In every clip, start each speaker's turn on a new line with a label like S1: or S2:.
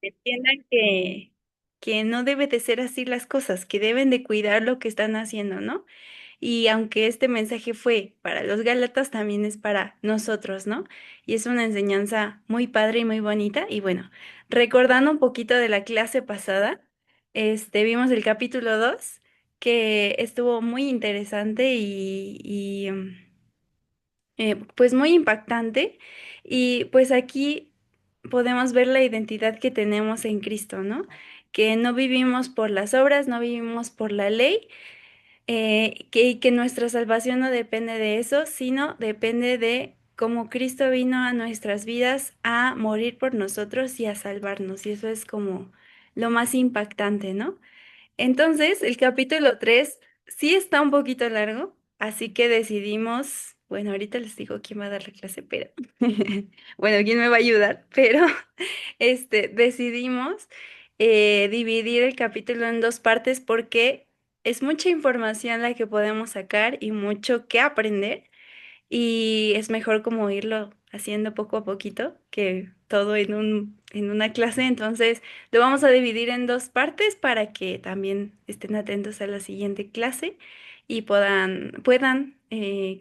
S1: entiendan que no debe de ser así las cosas, que deben de cuidar lo que están haciendo, ¿no? Y aunque este mensaje fue para los Gálatas, también es para nosotros, ¿no? Y es una enseñanza muy padre y muy bonita. Y bueno, recordando un poquito de la clase pasada, vimos el capítulo 2 que estuvo muy interesante y pues muy impactante. Y pues aquí podemos ver la identidad que tenemos en Cristo, ¿no? Que no vivimos por las obras, no vivimos por la ley, que nuestra salvación no depende de eso, sino depende de cómo Cristo vino a nuestras vidas a morir por nosotros y a salvarnos. Y eso es como lo más impactante, ¿no? Entonces, el capítulo 3 sí está un poquito largo, así que decidimos, bueno, ahorita les digo quién va a dar la clase, pero, bueno, quién me va a ayudar, pero, decidimos dividir el capítulo en dos partes porque es mucha información la que podemos sacar y mucho que aprender. Y es mejor como irlo haciendo poco a poquito que todo en una clase. Entonces, lo vamos a dividir en dos partes para que también estén atentos a la siguiente clase y puedan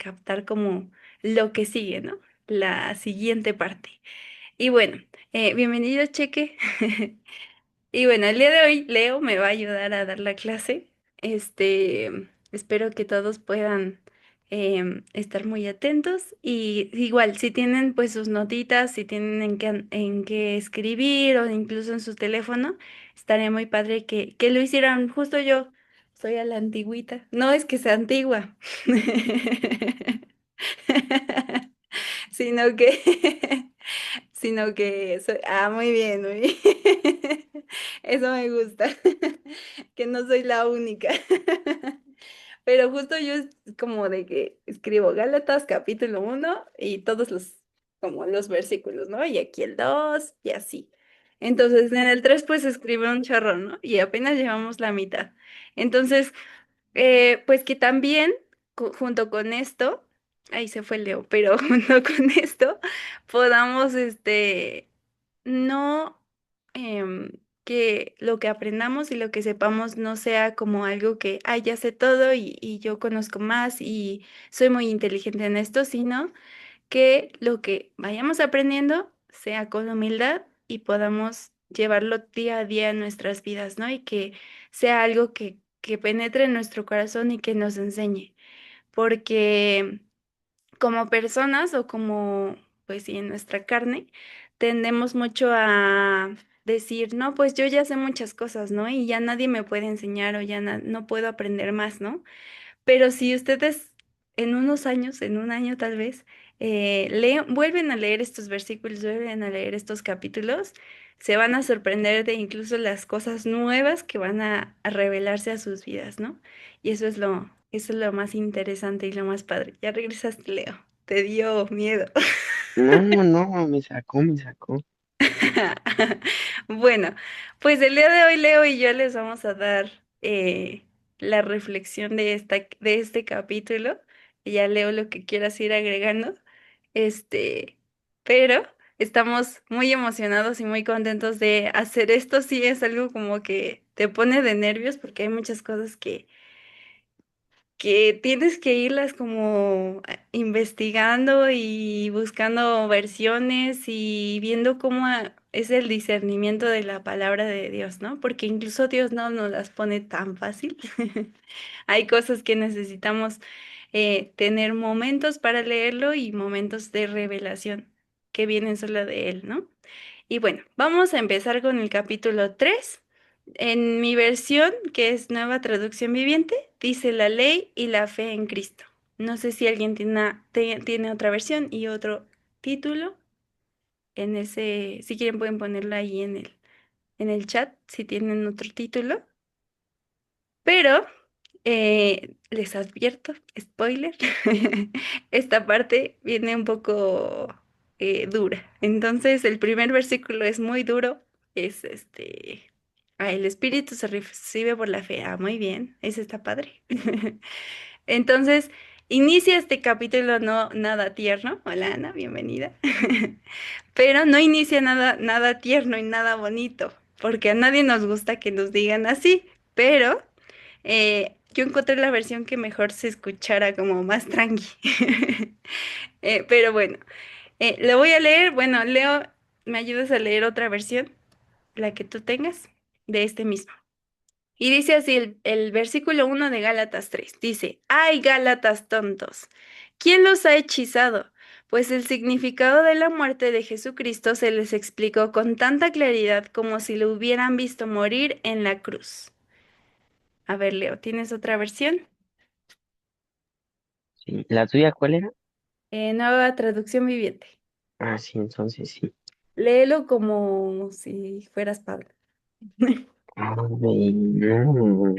S1: captar como lo que sigue, ¿no? La siguiente parte. Y bueno, bienvenido, Cheque. Y bueno, el día de hoy Leo me va a ayudar a dar la clase. Espero que todos puedan estar muy atentos y igual, si tienen pues sus notitas, si tienen en qué escribir o incluso en su teléfono, estaría muy padre que lo hicieran. Justo yo soy a la antigüita. No es que sea antigua, sino que muy bien, muy bien. Eso me gusta, que no soy la única. Pero justo yo es como de que escribo Gálatas capítulo 1 y todos como los versículos, ¿no? Y aquí el 2 y así. Entonces en el 3 pues escribe un chorro, ¿no? Y apenas llevamos la mitad. Entonces, pues que también junto con esto, ahí se fue Leo, pero junto con esto podamos, no, em, que lo que aprendamos y lo que sepamos no sea como algo que, ay, ya sé todo y yo conozco más y soy muy inteligente en esto, sino que lo que vayamos aprendiendo sea con humildad y podamos llevarlo día a día en nuestras vidas, ¿no? Y que sea algo que penetre en nuestro corazón y que nos enseñe. Porque como personas o como, pues sí, en nuestra carne, tendemos mucho a decir, no, pues yo ya sé muchas cosas, ¿no? Y ya nadie me puede enseñar o ya no puedo aprender más, ¿no? Pero si ustedes en unos años, en un año tal vez, vuelven a leer estos versículos, vuelven a leer estos capítulos, se van a sorprender de incluso las cosas nuevas que van a revelarse a sus vidas, ¿no? Y eso es lo más interesante y lo más padre. Ya regresaste, Leo. Te dio miedo.
S2: No, no, me sacó, me sacó.
S1: Bueno, pues el día de hoy Leo y yo les vamos a dar la reflexión de este capítulo. Y ya leo lo que quieras ir agregando. Este, pero estamos muy emocionados y muy contentos de hacer esto. Sí, es algo como que te pone de nervios porque hay muchas cosas que tienes que irlas como investigando y buscando versiones y viendo cómo es el discernimiento de la palabra de Dios, ¿no? Porque incluso Dios no nos las pone tan fácil. Hay cosas que necesitamos tener momentos para leerlo y momentos de revelación que vienen solo de Él, ¿no? Y bueno, vamos a empezar con el capítulo 3. En mi versión, que es Nueva Traducción Viviente, dice la ley y la fe en Cristo. No sé si alguien tiene otra versión y otro título. Si quieren pueden ponerlo ahí en el chat, si tienen otro título. Pero les advierto, spoiler, esta parte viene un poco dura. Entonces, el primer versículo es muy duro. Es el espíritu se recibe por la fe. Ah, muy bien, ese está padre. Entonces, Inicia este capítulo no nada tierno. Hola Ana, bienvenida. Pero no inicia nada tierno y nada bonito, porque a nadie nos gusta que nos digan así. Pero yo encontré la versión que mejor se escuchara como más tranqui. Pero bueno, lo voy a leer. Bueno, Leo, ¿me ayudas a leer otra versión? La que tú tengas de este mismo. Y dice así el versículo 1 de Gálatas 3. Dice, ¡ay, Gálatas tontos! ¿Quién los ha hechizado? Pues el significado de la muerte de Jesucristo se les explicó con tanta claridad como si lo hubieran visto morir en la cruz. A ver, Leo, ¿tienes otra versión?
S2: Sí. ¿La tuya cuál era?
S1: Nueva traducción viviente.
S2: Ah, sí, entonces sí.
S1: Léelo como si fueras Pablo.
S2: Ay, no.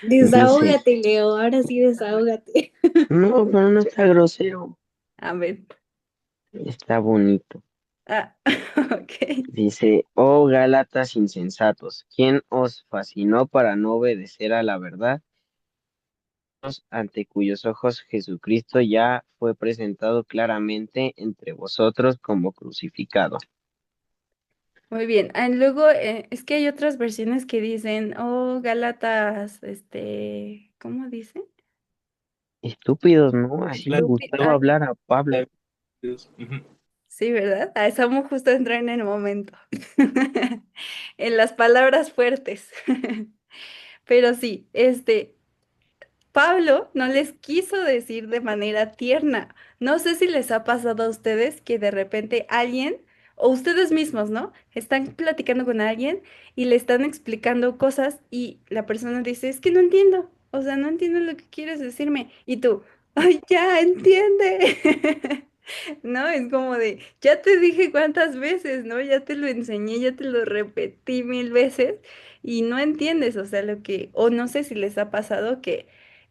S2: Dice,
S3: Desahógate, Leo, ahora sí desahógate.
S2: no, pero no está grosero.
S1: A ver.
S2: Está bonito.
S1: Ah, ok.
S2: Dice, oh Gálatas insensatos, ¿quién os fascinó para no obedecer a la verdad? Ante cuyos ojos Jesucristo ya fue presentado claramente entre vosotros como crucificado.
S1: Muy bien. Ah, luego, es que hay otras versiones que dicen, oh, Gálatas, ¿cómo dice?
S2: Estúpidos, ¿no? Así le
S1: Estúpido.
S2: gustaba
S1: Ay,
S2: hablar a Pablo.
S4: Ujú.
S1: sí, ¿verdad? A Samu justo entró en el momento. En las palabras fuertes. Pero sí, Pablo no les quiso decir de manera tierna. No sé si les ha pasado a ustedes que de repente alguien, o ustedes mismos, ¿no? Están platicando con alguien y le están explicando cosas y la persona dice, es que no entiendo, o sea, no entiendo lo que quieres decirme. Y tú, ay, ya entiende. ¿No? Es como de, ya te dije cuántas veces, ¿no? Ya te lo enseñé, ya te lo repetí 1000 veces y no entiendes, o sea, o no sé si les ha pasado que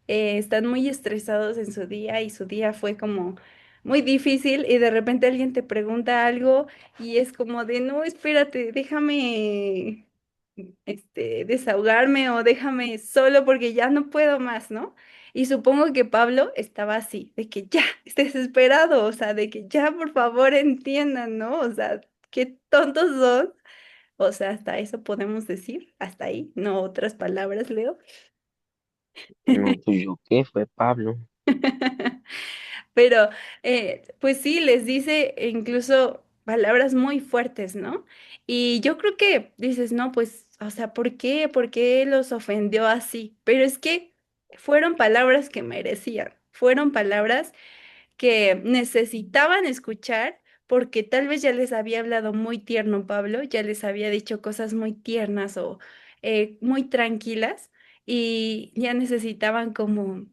S1: están muy estresados en su día y su día fue como muy difícil y de repente alguien te pregunta algo y es como de, no, espérate, déjame, desahogarme o déjame solo porque ya no puedo más, ¿no? Y supongo que Pablo estaba así, de que ya, desesperado, o sea, de que ya por favor entiendan, ¿no? O sea, qué tontos son. O sea, hasta eso podemos decir, hasta ahí, no otras palabras, Leo.
S2: No, pues yo qué, fue Pablo.
S1: Pero, pues sí, les dice incluso palabras muy fuertes, ¿no? Y yo creo que dices, no, pues, o sea, ¿por qué? ¿Por qué los ofendió así? Pero es que fueron palabras que merecían, fueron palabras que necesitaban escuchar porque tal vez ya les había hablado muy tierno Pablo, ya les había dicho cosas muy tiernas o muy tranquilas y ya necesitaban como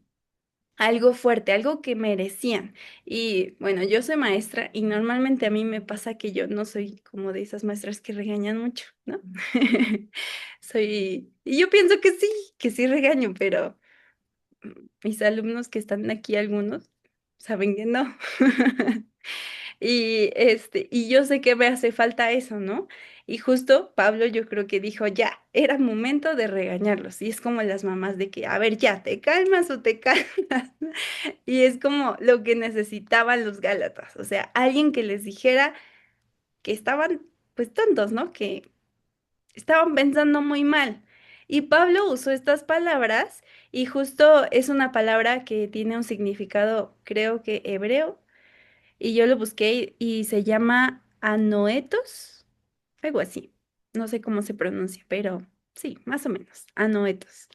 S1: algo fuerte, algo que merecían. Y bueno, yo soy maestra y normalmente a mí me pasa que yo no soy como de esas maestras que regañan mucho, ¿no? Y yo pienso que sí regaño, pero mis alumnos que están aquí, algunos, saben que no. Y yo sé que me hace falta eso, ¿no? Y justo Pablo yo creo que dijo, ya, era momento de regañarlos. Y es como las mamás de que, a ver, ya, ¿te calmas o te calmas? Y es como lo que necesitaban los Gálatas, o sea, alguien que les dijera que estaban, pues, tontos, ¿no? Que estaban pensando muy mal. Y Pablo usó estas palabras y justo es una palabra que tiene un significado, creo que hebreo, y yo lo busqué y se llama anoetos, algo así. No sé cómo se pronuncia, pero sí, más o menos, anoetos.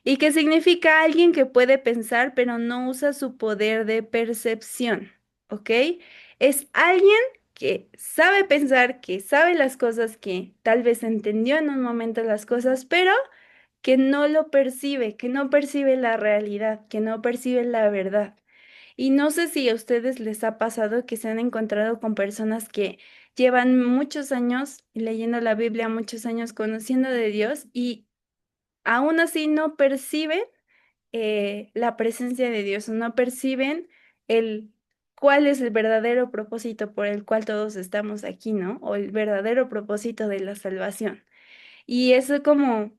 S1: Y que significa alguien que puede pensar, pero no usa su poder de percepción, ¿ok? Es alguien que sabe pensar, que sabe las cosas, que tal vez entendió en un momento las cosas, pero que no lo percibe, que no percibe la realidad, que no percibe la verdad. Y no sé si a ustedes les ha pasado que se han encontrado con personas que llevan muchos años leyendo la Biblia, muchos años conociendo de Dios y aún así no perciben la presencia de Dios, o no perciben el cuál es el verdadero propósito por el cual todos estamos aquí, ¿no? O el verdadero propósito de la salvación. Y eso como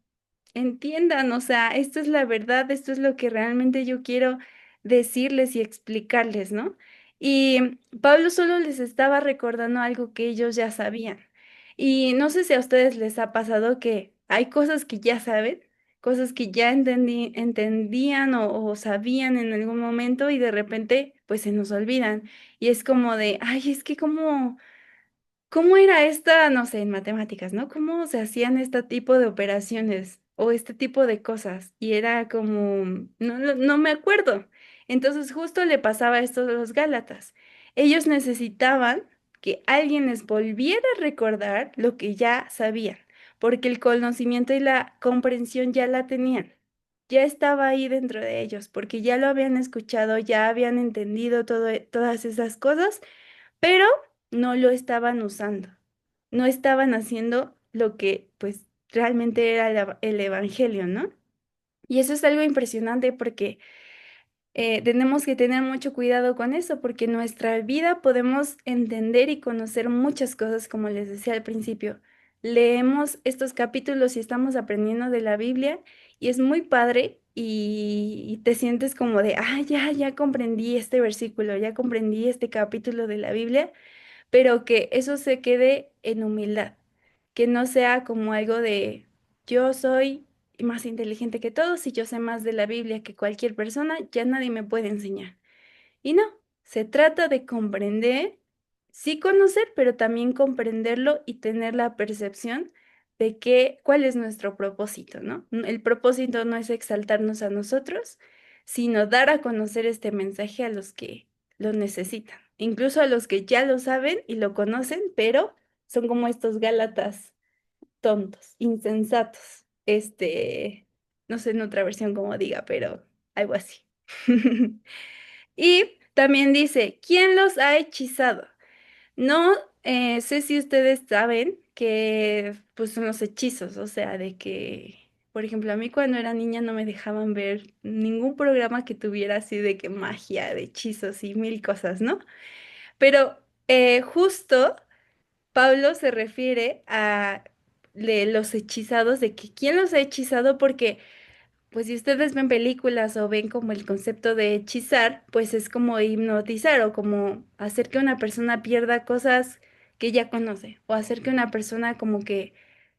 S1: entiendan, o sea, esto es la verdad, esto es lo que realmente yo quiero. decirles y explicarles, ¿no? Y Pablo solo les estaba recordando algo que ellos ya sabían. Y no sé si a ustedes les ha pasado que hay cosas que ya saben, cosas que ya entendían o sabían en algún momento y de repente pues se nos olvidan. Y es como de, ay, es que como... ¿Cómo era esta, no sé, en matemáticas, ¿no? ¿Cómo se hacían este tipo de operaciones o este tipo de cosas? Y era como, no me acuerdo. Entonces justo le pasaba esto a los Gálatas. Ellos necesitaban que alguien les volviera a recordar lo que ya sabían, porque el conocimiento y la comprensión ya la tenían. Ya estaba ahí dentro de ellos, porque ya lo habían escuchado, ya habían entendido todas esas cosas, pero no lo estaban usando, no estaban haciendo lo que pues realmente era el evangelio, ¿no? Y eso es algo impresionante porque tenemos que tener mucho cuidado con eso, porque en nuestra vida podemos entender y conocer muchas cosas, como les decía al principio. Leemos estos capítulos y estamos aprendiendo de la Biblia y es muy padre y te sientes como de, ah, ya comprendí este versículo, ya comprendí este capítulo de la Biblia, pero que eso se quede en humildad, que no sea como algo de yo soy más inteligente que todos y yo sé más de la Biblia que cualquier persona, ya nadie me puede enseñar. Y no, se trata de comprender, sí conocer, pero también comprenderlo y tener la percepción de cuál es nuestro propósito, ¿no? El propósito no es exaltarnos a nosotros, sino dar a conocer este mensaje a los que lo necesitan, incluso a los que ya lo saben y lo conocen, pero son como estos Gálatas tontos, insensatos. No sé en otra versión cómo diga, pero algo así. Y también dice, ¿quién los ha hechizado? No sé si ustedes saben que pues son los hechizos, o sea, de que, por ejemplo, a mí cuando era niña no me dejaban ver ningún programa que tuviera así de que magia, de hechizos y mil cosas, ¿no? Pero justo Pablo se refiere a los hechizados, de que quién los ha hechizado, porque pues si ustedes ven películas o ven como el concepto de hechizar, pues es como hipnotizar o como hacer que una persona pierda cosas que ya conoce o hacer que una persona como que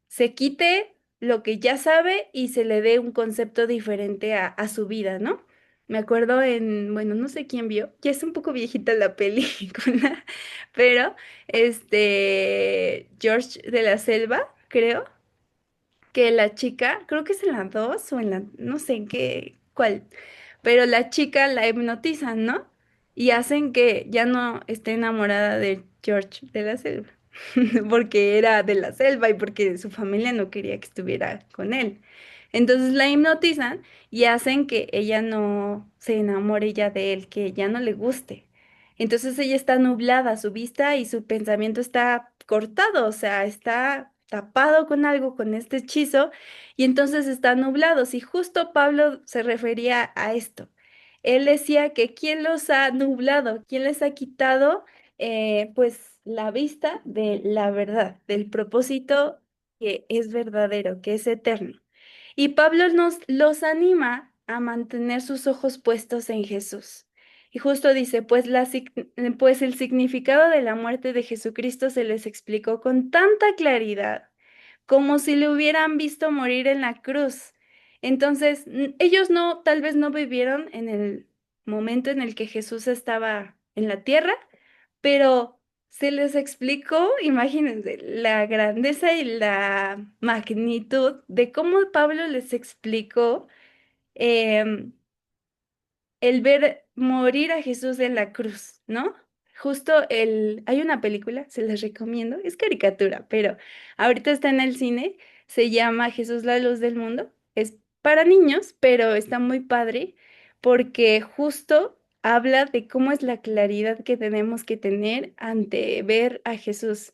S1: se quite lo que ya sabe y se le dé un concepto diferente a su vida, ¿no? Me acuerdo bueno, no sé quién vio, ya es un poco viejita la película, pero George de la Selva, creo que la chica, creo que es en la 2 o en la, no sé en qué, cuál, pero la chica la hipnotizan, ¿no? Y hacen que ya no esté enamorada de George de la Selva, porque era de la selva y porque su familia no quería que estuviera con él. Entonces la hipnotizan y hacen que ella no se enamore ya de él, que ya no le guste. Entonces ella está nublada, su vista y su pensamiento está cortado, o sea, está tapado con algo, con este hechizo, y entonces está nublado. Y justo Pablo se refería a esto. Él decía que ¿quién los ha nublado? ¿Quién les ha quitado, pues, la vista de la verdad, del propósito que es verdadero, que es eterno? Y Pablo nos los anima a mantener sus ojos puestos en Jesús. Y justo dice, pues el significado de la muerte de Jesucristo se les explicó con tanta claridad, como si le hubieran visto morir en la cruz. Entonces, ellos no, tal vez no vivieron en el momento en el que Jesús estaba en la tierra, pero se les explicó, imagínense, la grandeza y la magnitud de cómo Pablo les explicó em, el ver morir a Jesús en la cruz, ¿no? Justo hay una película, se les recomiendo, es caricatura, pero ahorita está en el cine, se llama Jesús la luz del mundo, es para niños, pero está muy padre porque justo habla de cómo es la claridad que tenemos que tener ante ver a Jesús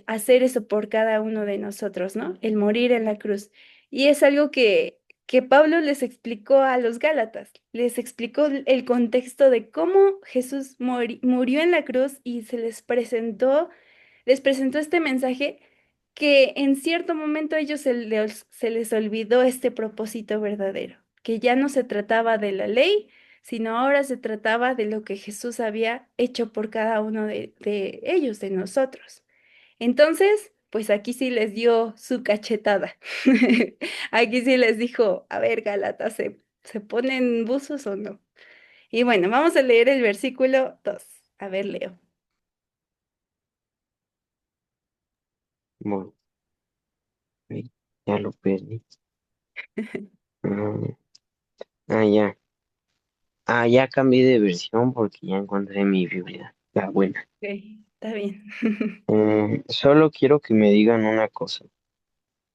S1: hacer eso por cada uno de nosotros, ¿no? El morir en la cruz. Y es algo que Pablo les explicó a los Gálatas, les explicó el contexto de cómo Jesús murió en la cruz y les presentó este mensaje que en cierto momento a ellos se les olvidó este propósito verdadero, que ya no se trataba de la ley, sino ahora se trataba de lo que Jesús había hecho por cada uno de ellos, de nosotros. Entonces, pues aquí sí les dio su cachetada. Aquí sí les dijo, a ver, Gálatas, ¿se ponen buzos o no? Y bueno, vamos a leer el versículo 2. A ver, Leo.
S2: Bueno, ahí ya lo perdí. Mm, ya. Ya cambié de versión porque ya encontré mi Biblia. La buena.
S1: Ok, está bien.
S2: Solo quiero que me digan una cosa.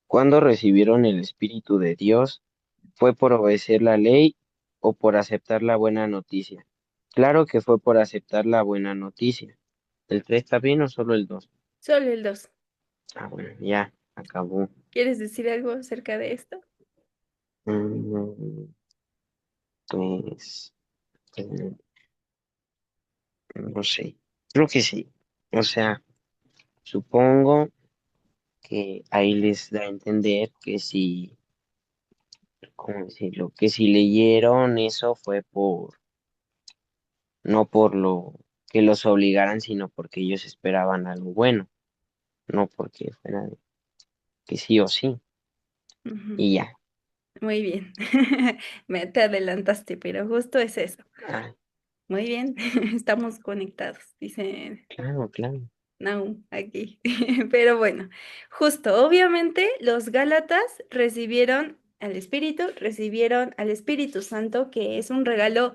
S2: ¿Cuándo recibieron el Espíritu de Dios? ¿Fue por obedecer la ley o por aceptar la buena noticia? Claro que fue por aceptar la buena noticia. ¿El 3 está bien o solo el 2?
S1: Solo el 2.
S2: Bueno, ya, acabó.
S1: ¿Quieres decir algo acerca de esto?
S2: Mm, Pues, eh, no sé. Creo que sí. O sea, supongo que ahí les da a entender que si, ¿cómo decirlo? Que si leyeron eso fue no por lo que los obligaran, sino porque ellos esperaban algo bueno, no porque fuera que sí o sí.
S1: Ujú.
S2: Y ya.
S1: Muy bien. Te adelantaste, pero justo es eso.
S2: Ah,
S1: Muy bien, estamos conectados, dice
S2: claro, claro.
S1: Nahum aquí. Pero bueno, justo, obviamente los Gálatas recibieron al Espíritu Santo, que es un regalo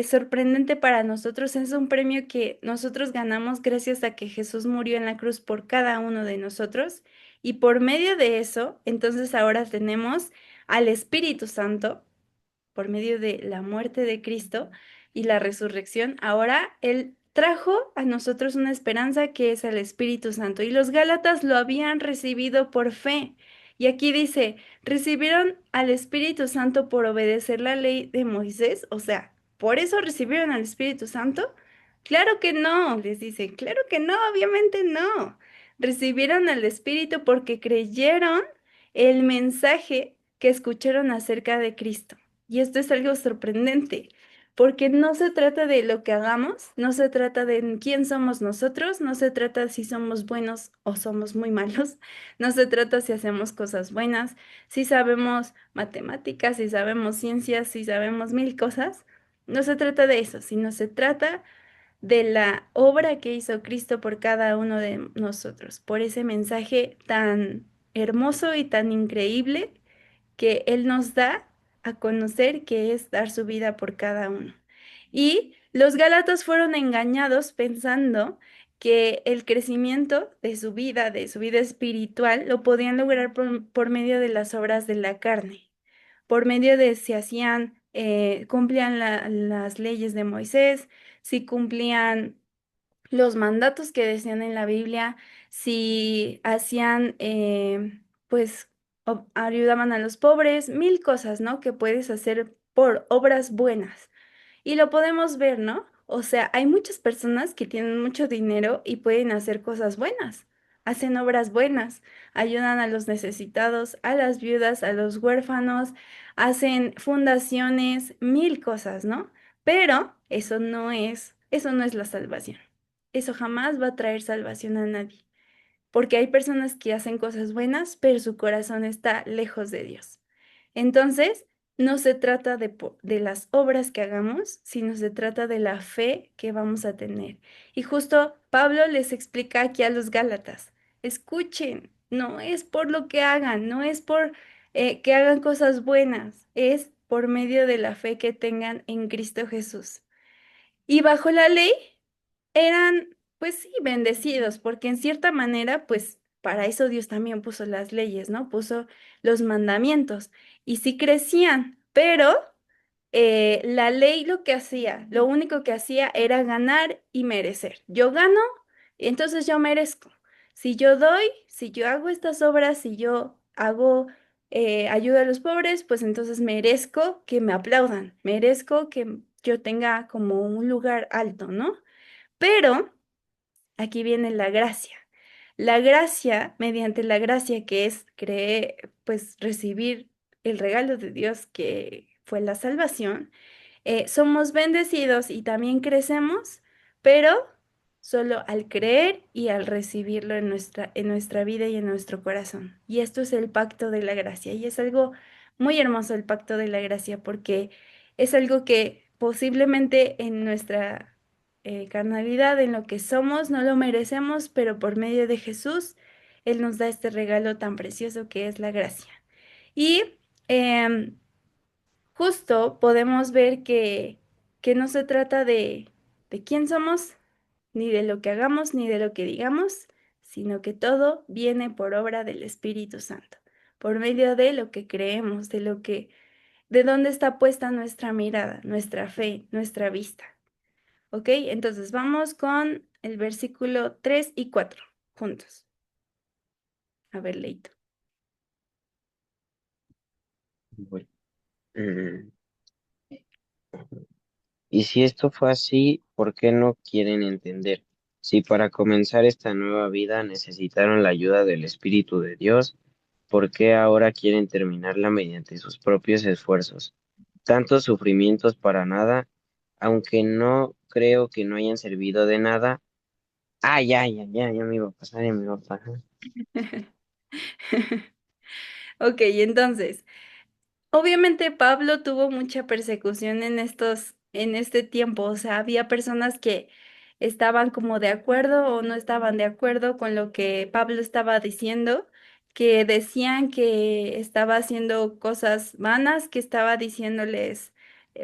S1: sorprendente para nosotros, es un premio que nosotros ganamos gracias a que Jesús murió en la cruz por cada uno de nosotros. Y por medio de eso, entonces ahora tenemos al Espíritu Santo por medio de la muerte de Cristo y la resurrección, ahora Él trajo a nosotros una esperanza que es el Espíritu Santo. Y los Gálatas lo habían recibido por fe. Y aquí dice, recibieron al Espíritu Santo por obedecer la ley de Moisés, o sea, ¿por eso recibieron al Espíritu Santo? Claro que no, les dice, claro que no, obviamente no. Recibieron al Espíritu porque creyeron el mensaje que escucharon acerca de Cristo. Y esto es algo sorprendente, porque no se trata de lo que hagamos, no se trata de quién somos nosotros, no se trata si somos buenos o somos muy malos, no se trata si hacemos cosas buenas, si sabemos matemáticas, si sabemos ciencias, si sabemos mil cosas. No se trata de eso, sino se trata de la obra que hizo Cristo por cada uno de nosotros, por ese mensaje tan hermoso y tan increíble que Él nos da a conocer, que es dar su vida por cada uno. Y los Gálatas fueron engañados pensando que el crecimiento de su vida espiritual, lo podían lograr por medio de las obras de la carne, por medio de si hacían, cumplían las leyes de Moisés, si cumplían los mandatos que decían en la Biblia, si hacían, pues, ayudaban a los pobres, mil cosas, ¿no? Que puedes hacer por obras buenas. Y lo podemos ver, ¿no? O sea, hay muchas personas que tienen mucho dinero y pueden hacer cosas buenas, hacen obras buenas, ayudan a los necesitados, a las viudas, a los huérfanos, hacen fundaciones, mil cosas, ¿no? Pero eso no es la salvación. Eso jamás va a traer salvación a nadie, porque hay personas que hacen cosas buenas, pero su corazón está lejos de Dios. Entonces, no se trata de las obras que hagamos, sino se trata de la fe que vamos a tener. Y justo Pablo les explica aquí a los Gálatas, escuchen, no es por lo que hagan, no es por que hagan cosas buenas, es por medio de la fe que tengan en Cristo Jesús. Y bajo la ley eran, pues sí, bendecidos, porque en cierta manera, pues para eso Dios también puso las leyes, ¿no? Puso los mandamientos y sí crecían, pero la ley lo que hacía, lo único que hacía era ganar y merecer. Yo gano, entonces yo merezco. Si yo doy, si yo hago estas obras, si yo hago ayuda a los pobres, pues entonces merezco que me aplaudan, merezco que yo tenga como un lugar alto, ¿no? Pero aquí viene la gracia. La gracia, mediante la gracia que es creer, pues recibir el regalo de Dios que fue la salvación, Somos bendecidos y también crecemos, pero solo al creer y al recibirlo en nuestra vida y en nuestro corazón. Y esto es el pacto de la gracia. Y es algo muy hermoso el pacto de la gracia porque es algo que posiblemente en nuestra carnalidad, en lo que somos, no lo merecemos, pero por medio de Jesús, Él nos da este regalo tan precioso que es la gracia. Y em, justo podemos ver que no se trata de quién somos, ni de lo que hagamos, ni de lo que digamos, sino que todo viene por obra del Espíritu Santo, por medio de lo que creemos, de dónde está puesta nuestra mirada, nuestra fe, nuestra vista. ¿Ok? Entonces vamos con el versículo 3 y 4 juntos. A ver, Leito.
S2: Bueno, mm, y si esto fue así, ¿por qué no quieren entender? Si para comenzar esta nueva vida necesitaron la ayuda del Espíritu de Dios, ¿por qué ahora quieren terminarla mediante sus propios esfuerzos? Tantos sufrimientos para nada, aunque no creo que no hayan servido de nada. Ah, ya me iba a pasar, ya me iba a pasar.
S1: Ok, entonces. Obviamente Pablo tuvo mucha persecución en este tiempo, o sea, había personas que estaban como de acuerdo o no estaban de acuerdo con lo que Pablo estaba diciendo, que decían que estaba haciendo cosas vanas, que estaba diciéndoles,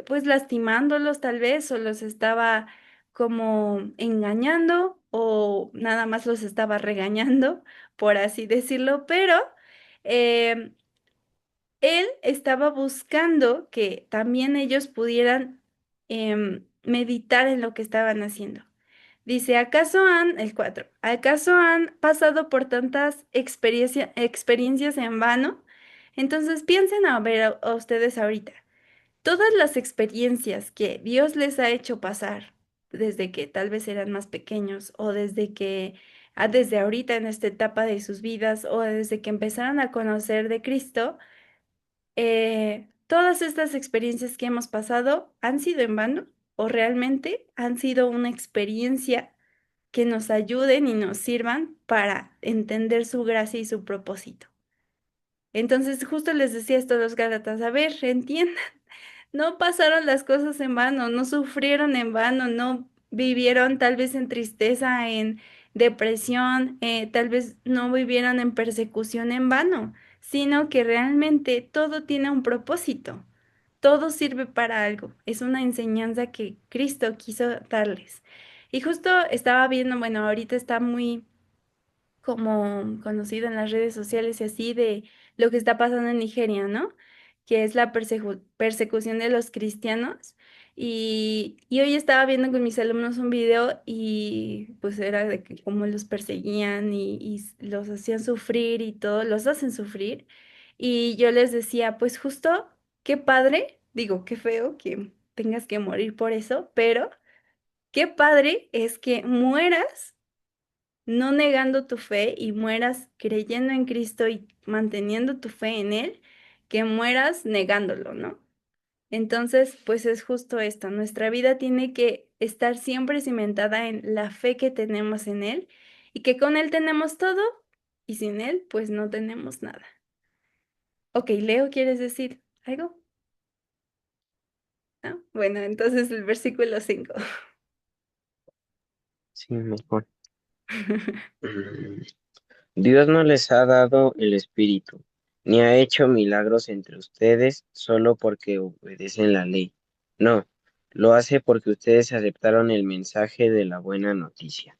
S1: pues lastimándolos tal vez, o los estaba como engañando, o nada más los estaba regañando, por así decirlo, pero em, él estaba buscando que también ellos pudieran meditar en lo que estaban haciendo. Dice, el 4, ¿acaso han pasado por tantas experiencias en vano? Entonces piensen a ver a ustedes ahorita, todas las experiencias que Dios les ha hecho pasar desde que tal vez eran más pequeños o desde ahorita en esta etapa de sus vidas o desde que empezaron a conocer de Cristo, todas estas experiencias que hemos pasado han sido en vano o realmente han sido una experiencia que nos ayuden y nos sirvan para entender su gracia y su propósito. Entonces, justo les decía esto a los Gálatas, a ver, entiendan, no pasaron las cosas en vano, no sufrieron en vano, no vivieron tal vez en tristeza, en depresión, tal vez no vivieron en persecución en vano, sino que realmente todo tiene un propósito, todo sirve para algo, es una enseñanza que Cristo quiso darles. Y justo estaba viendo, bueno, ahorita está muy como conocido en las redes sociales y así de lo que está pasando en Nigeria, ¿no? Que es la persecución de los cristianos. Y hoy estaba viendo con mis alumnos un video y pues era de que cómo los perseguían y los hacían sufrir y todo, los hacen sufrir. Y yo les decía, pues justo, qué padre, digo, qué feo que tengas que morir por eso, pero qué padre es que mueras no negando tu fe y mueras creyendo en Cristo y manteniendo tu fe en Él, que mueras negándolo, ¿no? Entonces, pues es justo esto, nuestra vida tiene que estar siempre cimentada en la fe que tenemos en Él y que con Él tenemos todo y sin Él, pues no tenemos nada. Ok, Leo, ¿quieres decir algo? ¿No? Bueno, entonces el versículo 5.
S2: Sí, mejor. Mm, Dios no les ha dado el Espíritu, ni ha hecho milagros entre ustedes solo porque obedecen la ley. No, lo hace porque ustedes aceptaron el mensaje de la buena noticia.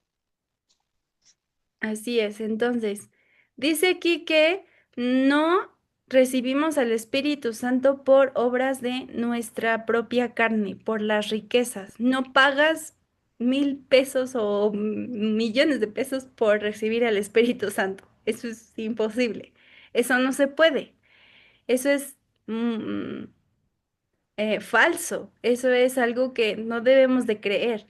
S1: Así es, entonces, dice aquí que no recibimos al Espíritu Santo por obras de nuestra propia carne, por las riquezas. No pagas 1,000 pesos o millones de pesos por recibir al Espíritu Santo. Eso es imposible. Eso no se puede. Eso es falso. Eso es algo que no debemos de creer.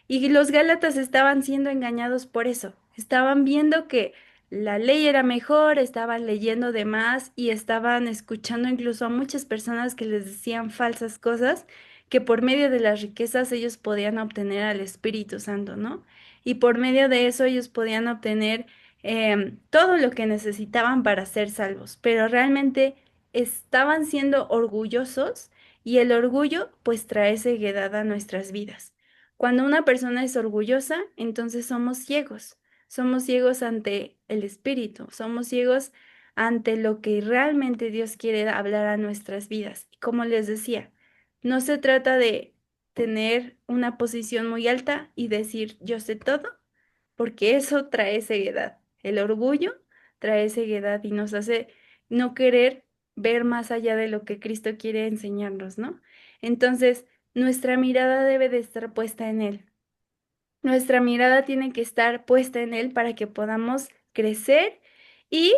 S1: Y los Gálatas estaban siendo engañados por eso. Estaban viendo que la ley era mejor, estaban leyendo de más y estaban escuchando incluso a muchas personas que les decían falsas cosas que por medio de las riquezas ellos podían obtener al Espíritu Santo, ¿no? Y por medio de eso ellos podían obtener todo lo que necesitaban para ser salvos, pero realmente estaban siendo orgullosos y el orgullo pues trae ceguedad a nuestras vidas. Cuando una persona es orgullosa, entonces somos ciegos ante el Espíritu, somos ciegos ante lo que realmente Dios quiere hablar a nuestras vidas. Y como les decía, no se trata de tener una posición muy alta y decir yo sé todo, porque eso trae ceguedad. El orgullo trae ceguedad y nos hace no querer ver más allá de lo que Cristo quiere enseñarnos, ¿no? Entonces, nuestra mirada debe de estar puesta en Él. Nuestra mirada tiene que estar puesta en Él para que podamos crecer y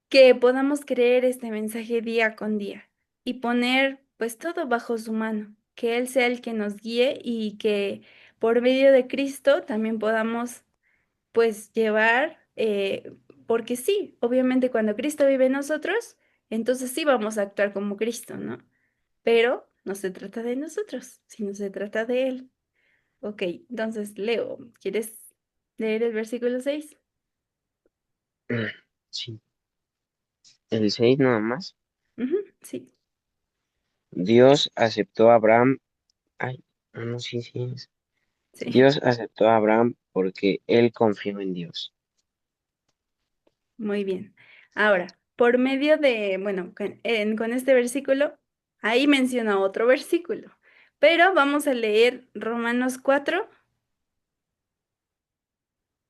S1: que podamos creer este mensaje día con día y poner pues todo bajo su mano, que Él sea el que nos guíe y que por medio de Cristo también podamos pues llevar, porque sí, obviamente cuando Cristo vive en nosotros, entonces sí vamos a actuar como Cristo, ¿no? Pero no se trata de nosotros, sino se trata de Él. Ok, entonces Leo, ¿quieres leer el versículo 6?
S2: Sí, el 6 nada más.
S1: Sí,
S2: Dios aceptó a Abraham. Ay, no, sí, sí.
S1: sí,
S2: Dios aceptó a Abraham porque él confió en Dios.
S1: muy bien. Ahora, por medio de, bueno, con este versículo, ahí menciona otro versículo, pero vamos a leer Romanos 4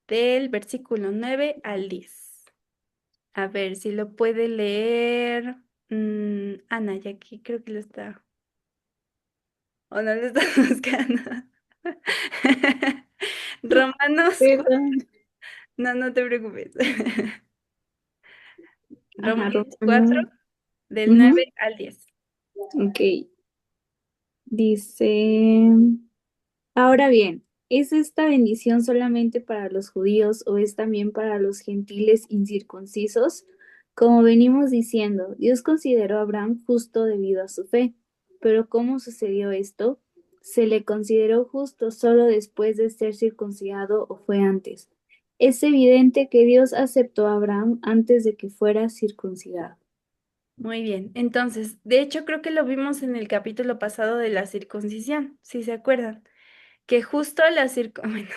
S1: del versículo 9 al 10. A ver si lo puede leer Ana, ya que creo que lo está, o no lo está buscando. Romanos,
S3: Perdón.
S1: no, no te preocupes.
S3: Ajá,
S1: Romanos 4
S3: Romano.
S1: del 9
S3: Ujú.
S1: al 10.
S3: Ok. Dice, ahora bien, ¿es esta bendición solamente para los judíos o es también para los gentiles incircuncisos? Como venimos diciendo, Dios consideró a Abraham justo debido a su fe. Pero ¿cómo sucedió esto? ¿Se le consideró justo solo después de ser circuncidado o fue antes? Es evidente que Dios aceptó a Abraham antes de que fuera circuncidado.
S1: Muy bien. Entonces, de hecho, creo que lo vimos en el capítulo pasado de la circuncisión, si se acuerdan, que justo bueno,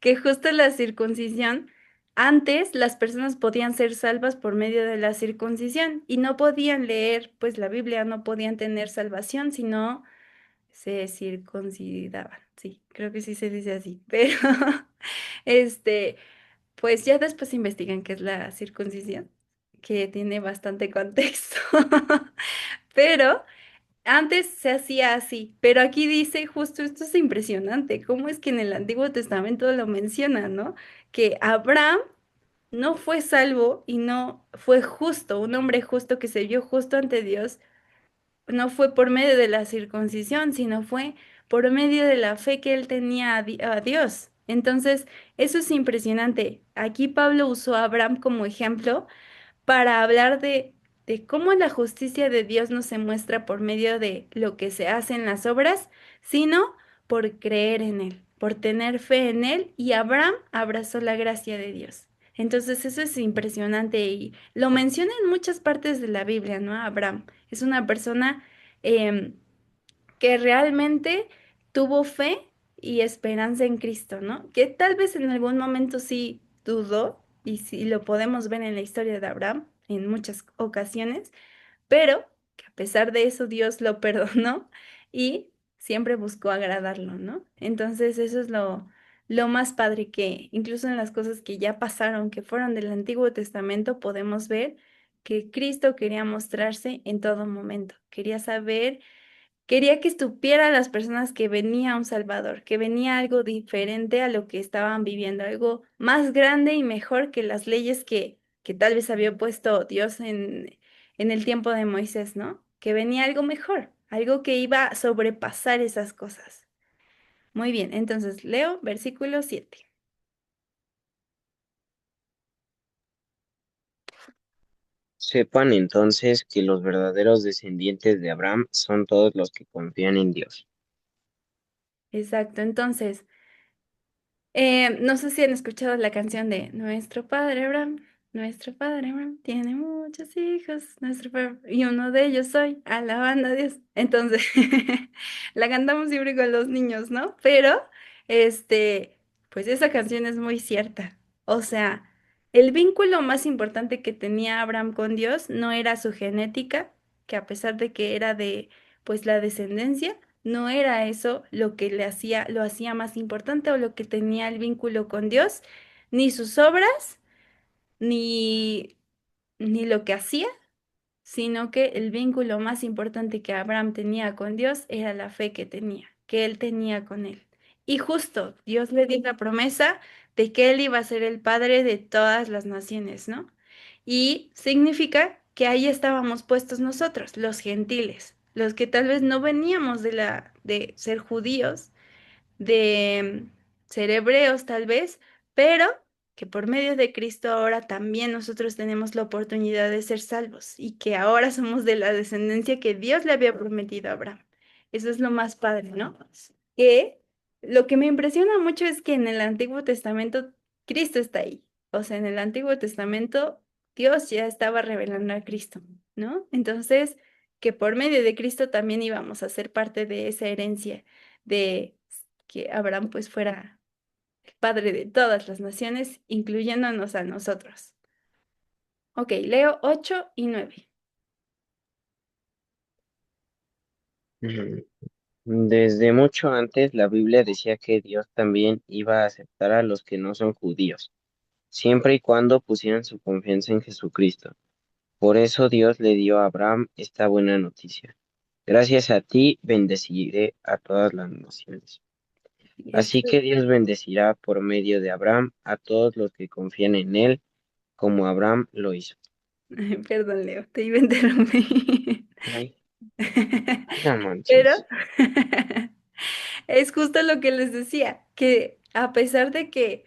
S1: que justo la circuncisión, antes las personas podían ser salvas por medio de la circuncisión y no podían leer, pues, la Biblia, no podían tener salvación si no se circuncidaban. Sí, creo que sí se dice así, pero este, pues ya después investigan qué es la circuncisión, que tiene bastante contexto. Pero antes se hacía así, pero aquí dice justo esto es impresionante, cómo es que en el Antiguo Testamento lo menciona, ¿no? Que Abraham no fue salvo y no fue justo, un hombre justo que se vio justo ante Dios no fue por medio de la circuncisión, sino fue por medio de la fe que él tenía a Dios. Entonces, eso es impresionante. Aquí Pablo usó a Abraham como ejemplo para hablar de cómo la justicia de Dios no se muestra por medio de lo que se hace en las obras, sino por creer en Él, por tener fe en Él, y Abraham abrazó la gracia de Dios. Entonces eso es impresionante y lo menciona en muchas partes de la Biblia, ¿no? Abraham es una persona em, que realmente tuvo fe y esperanza en Cristo, ¿no? Que tal vez en algún momento sí dudó, y sí lo podemos ver en la historia de Abraham en muchas ocasiones, pero que a pesar de eso Dios lo perdonó y siempre buscó agradarlo, ¿no? Entonces eso es lo más padre que incluso en las cosas que ya pasaron, que fueron del Antiguo Testamento, podemos ver que Cristo quería mostrarse en todo momento, quería saber. Quería que supiera las personas que venía un Salvador, que venía algo diferente a lo que estaban viviendo, algo más grande y mejor que las leyes que tal vez había puesto Dios en el tiempo de Moisés, ¿no? Que venía algo mejor, algo que iba a sobrepasar esas cosas. Muy bien, entonces leo versículo 7.
S2: Sepan entonces que los verdaderos descendientes de Abraham son todos los que confían en Dios.
S1: Exacto, entonces, no sé si han escuchado la canción de Nuestro Padre Abraham tiene muchos hijos, y uno de ellos soy, alabando a Dios. Entonces, la cantamos siempre con los niños, ¿no? Pero, este, pues esa canción es muy cierta. O sea, el vínculo más importante que tenía Abraham con Dios no era su genética, que a pesar de que era de, pues, la descendencia, no era eso lo que lo hacía más importante o lo que tenía el vínculo con Dios, ni sus obras, ni, ni lo que hacía, sino que el vínculo más importante que Abraham tenía con Dios era la fe que tenía, que él tenía con él. Y justo Dios le dio la promesa de que él iba a ser el padre de todas las naciones, ¿no? Y significa que ahí estábamos puestos nosotros, los gentiles, los que tal vez no veníamos de ser judíos, de ser hebreos tal vez, pero que por medio de Cristo ahora también nosotros tenemos la oportunidad de ser salvos y que ahora somos de la descendencia que Dios le había prometido a Abraham. Eso es lo más padre, ¿no? Que lo que me impresiona mucho es que en el Antiguo Testamento Cristo está ahí. O sea, en el Antiguo Testamento Dios ya estaba revelando a Cristo, ¿no? Entonces, que por medio de Cristo también íbamos a ser parte de esa herencia de que Abraham pues fuera el padre de todas las naciones, incluyéndonos a nosotros. Ok, leo 8 y 9.
S2: Ujú. Desde mucho antes, la Biblia decía que Dios también iba a aceptar a los que no son judíos, siempre y cuando pusieran su confianza en Jesucristo. Por eso Dios le dio a Abraham esta buena noticia. Gracias a ti bendeciré a todas las naciones.
S1: Y
S2: Así
S1: esto,
S2: que Dios bendecirá por medio de Abraham a todos los que confían en él, como Abraham lo hizo.
S1: perdón, Leo, te iba a interrumpir.
S2: Ay, no
S1: Pero
S2: manches.
S1: es justo lo que les decía, que a pesar de que,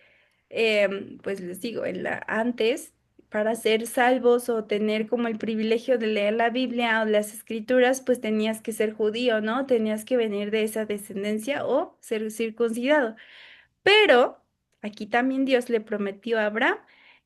S1: pues les digo, antes, para ser salvos o tener como el privilegio de leer la Biblia o las escrituras, pues tenías que ser judío, ¿no? Tenías que venir de esa descendencia o ser circuncidado. Pero aquí también Dios le prometió a Abraham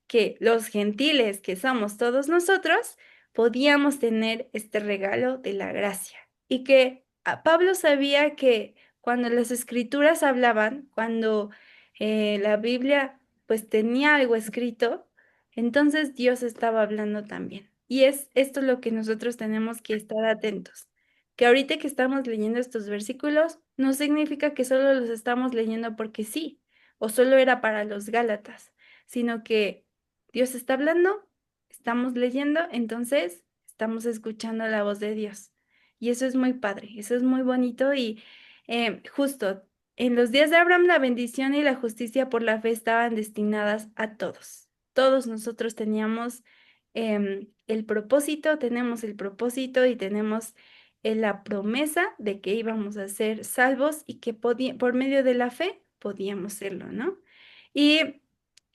S1: que los gentiles, que somos todos nosotros, podíamos tener este regalo de la gracia. Y que Pablo sabía que cuando las escrituras hablaban, cuando la Biblia pues tenía algo escrito, entonces Dios estaba hablando también. Y es esto lo que nosotros tenemos que estar atentos, que ahorita que estamos leyendo estos versículos, no significa que solo los estamos leyendo porque sí, o solo era para los Gálatas, sino que Dios está hablando, estamos leyendo, entonces estamos escuchando la voz de Dios. Y eso es muy padre, eso es muy bonito y justo en los días de Abraham la bendición y la justicia por la fe estaban destinadas a todos. Todos nosotros teníamos el propósito, tenemos el propósito y tenemos la promesa de que íbamos a ser salvos y que por medio de la fe podíamos serlo, ¿no? Y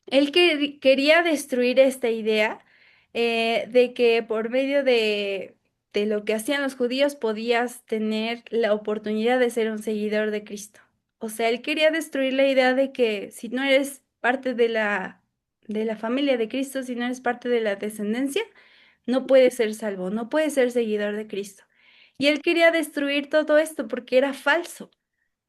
S1: él quería destruir esta idea de que por medio de lo que hacían los judíos podías tener la oportunidad de ser un seguidor de Cristo. O sea, él quería destruir la idea de que si no eres parte de la familia de Cristo, si no eres parte de la descendencia, no puedes ser salvo, no puedes ser seguidor de Cristo. Y él quería destruir todo esto porque era falso.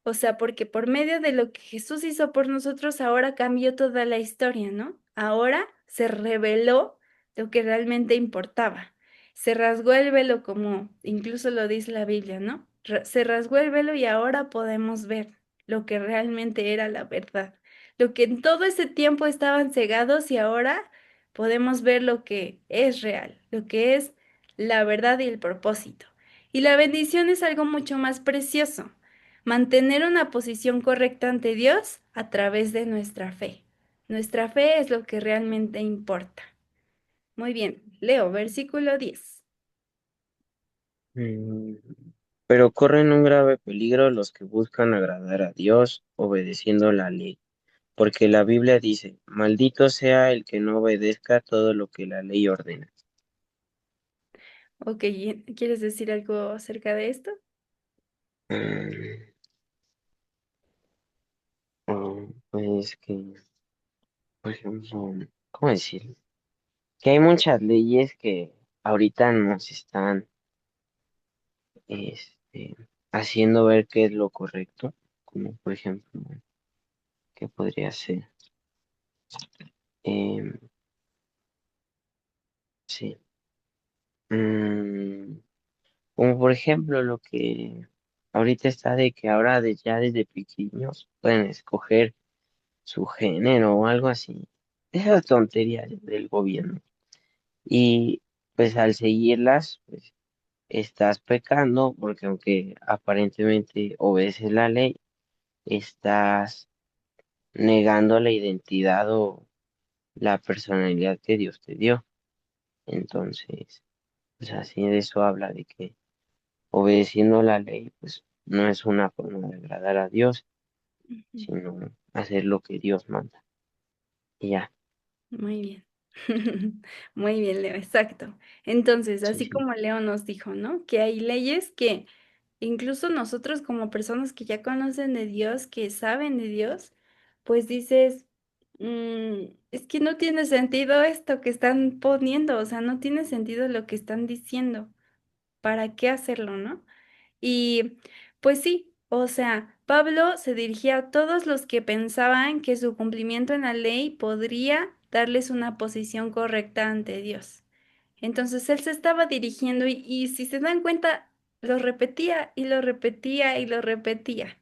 S1: O sea, porque por medio de lo que Jesús hizo por nosotros, ahora cambió toda la historia, ¿no? Ahora se reveló lo que realmente importaba. Se rasgó el velo, como incluso lo dice la Biblia, ¿no? Se rasgó el velo y ahora podemos ver lo que realmente era la verdad. Lo que en todo ese tiempo estaban cegados y ahora podemos ver lo que es real, lo que es la verdad y el propósito. Y la bendición es algo mucho más precioso, mantener una posición correcta ante Dios a través de nuestra fe. Nuestra fe es lo que realmente importa. Muy bien, leo versículo 10.
S2: Mm, Pero corren un grave peligro los que buscan agradar a Dios obedeciendo la ley, porque la Biblia dice, maldito sea el que no obedezca todo lo que la ley ordena.
S1: Ok, ¿quieres decir algo acerca de esto?
S2: Mm, pues que, por ejemplo, ¿cómo decirlo? Que hay muchas leyes que ahorita nos están este, haciendo ver qué es lo correcto, como por ejemplo, ¿qué podría ser? Em, sí. Mm, como por ejemplo lo que ahorita está de que ahora ya desde pequeños pueden escoger su género o algo así. Esa tontería del gobierno. Y pues al seguirlas, pues estás pecando porque aunque aparentemente obedeces la ley, estás negando la identidad o la personalidad que Dios te dio. Entonces, pues así de eso habla de que obedeciendo la ley, pues no es una forma de agradar a Dios,
S1: Ujú.
S2: sino hacer lo que Dios manda. Y ya,
S1: Muy bien. Muy bien, Leo, exacto. Entonces,
S2: sí,
S1: así
S2: sí,
S1: como Leo nos dijo, ¿no? Que hay leyes que incluso nosotros como personas que ya conocen de Dios, que saben de Dios, pues dices, es que no tiene sentido esto que están poniendo, o sea, no tiene sentido lo que están diciendo. ¿Para qué hacerlo, no? Y pues sí, o sea, Pablo se dirigía a todos los que pensaban que su cumplimiento en la ley podría darles una posición correcta ante Dios. Entonces él se estaba dirigiendo y si se dan cuenta, lo repetía y lo repetía y lo repetía.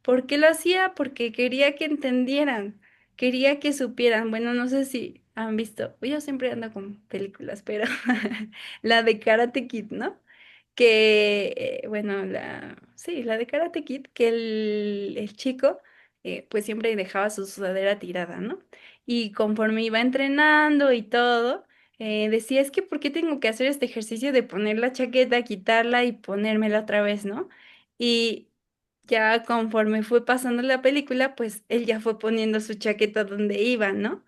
S1: ¿Por qué lo hacía? Porque quería que entendieran, quería que supieran. Bueno, no sé si han visto, yo siempre ando con películas, pero la de Karate Kid, ¿no? Que, bueno, sí, la de Karate Kid, que el chico, pues siempre dejaba su sudadera tirada, ¿no? Y conforme iba entrenando y todo, decía, es que ¿por qué tengo que hacer este ejercicio de poner la chaqueta, quitarla y ponérmela otra vez, ¿no? Y ya conforme fue pasando la película, pues él ya fue poniendo su chaqueta donde iba, ¿no?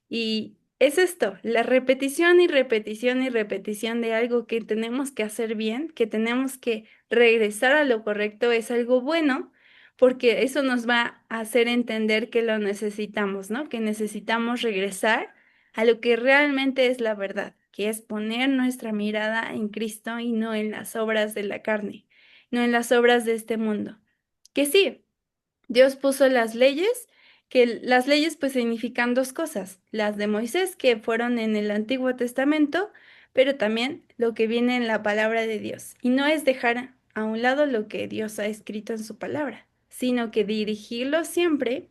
S1: Y es esto, la repetición y repetición y repetición de algo que tenemos que hacer bien, que tenemos que regresar a lo correcto, es algo bueno, porque eso nos va a hacer entender que lo necesitamos, ¿no? Que necesitamos regresar a lo que realmente es la verdad, que es poner nuestra mirada en Cristo y no en las obras de la carne, no en las obras de este mundo. Que sí. Dios puso las leyes, que las leyes pues significan dos cosas, las de Moisés que fueron en el Antiguo Testamento, pero también lo que viene en la palabra de Dios. Y no es dejar a un lado lo que Dios ha escrito en su palabra, sino que dirigirlo siempre.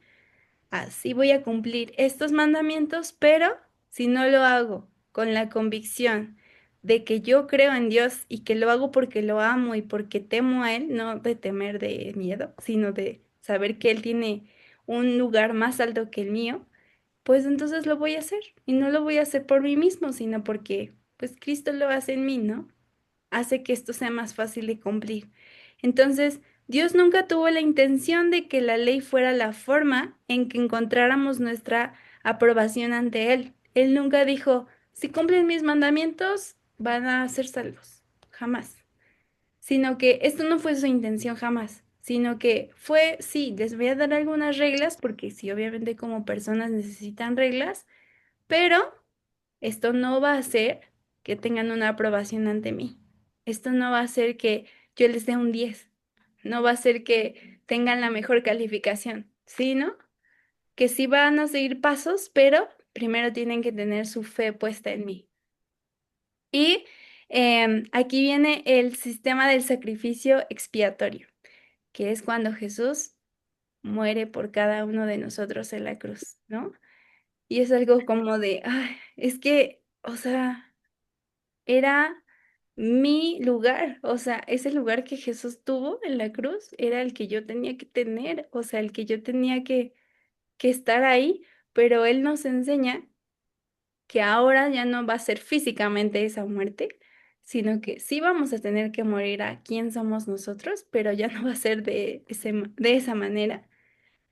S1: Así voy a cumplir estos mandamientos, pero si no lo hago con la convicción de que yo creo en Dios y que lo hago porque lo amo y porque temo a Él, no de temer de miedo, sino de saber que Él tiene un lugar más alto que el mío, pues entonces lo voy a hacer. Y no lo voy a hacer por mí mismo, sino porque pues Cristo lo hace en mí, ¿no? Hace que esto sea más fácil de cumplir. Entonces, Dios nunca tuvo la intención de que la ley fuera la forma en que encontráramos nuestra aprobación ante Él. Él nunca dijo, si cumplen mis mandamientos, van a ser salvos. Jamás. Sino que esto no fue su intención jamás, sino que fue, sí, les voy a dar algunas reglas, porque sí, obviamente como personas necesitan reglas, pero esto no va a hacer que tengan una aprobación ante mí. Esto no va a hacer que yo les dé un 10. No va a hacer que tengan la mejor calificación, sino que sí van a seguir pasos, pero primero tienen que tener su fe puesta en mí. Y aquí viene el sistema del sacrificio expiatorio, que es cuando Jesús muere por cada uno de nosotros en la cruz, ¿no? Y es algo como de, ay, es que, o sea, era mi lugar, o sea, ese lugar que Jesús tuvo en la cruz era el que yo tenía que tener, o sea, el que yo tenía que estar ahí, pero Él nos enseña que ahora ya no va a ser físicamente esa muerte, sino que sí vamos a tener que morir a quién somos nosotros, pero ya no va a ser de esa manera,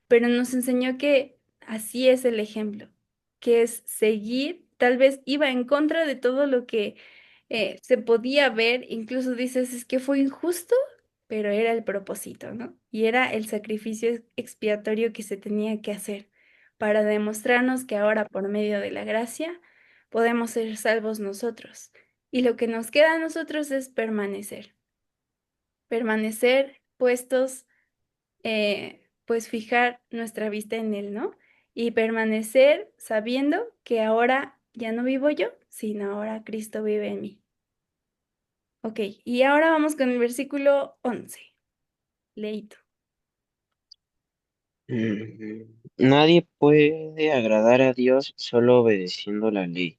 S1: pero nos enseñó que así es el ejemplo, que es seguir, tal vez iba en contra de todo lo que se podía ver, incluso dices, es que fue injusto, pero era el propósito, ¿no? Y era el sacrificio expiatorio que se tenía que hacer para demostrarnos que ahora por medio de la gracia podemos ser salvos nosotros. Y lo que nos queda a nosotros es permanecer puestos, pues fijar nuestra vista en Él, ¿no? Y permanecer sabiendo que ahora ya no vivo yo, sino ahora Cristo vive en mí. Ok, y ahora vamos con el versículo 11. Leíto.
S2: Nadie puede agradar a Dios solo obedeciendo la ley,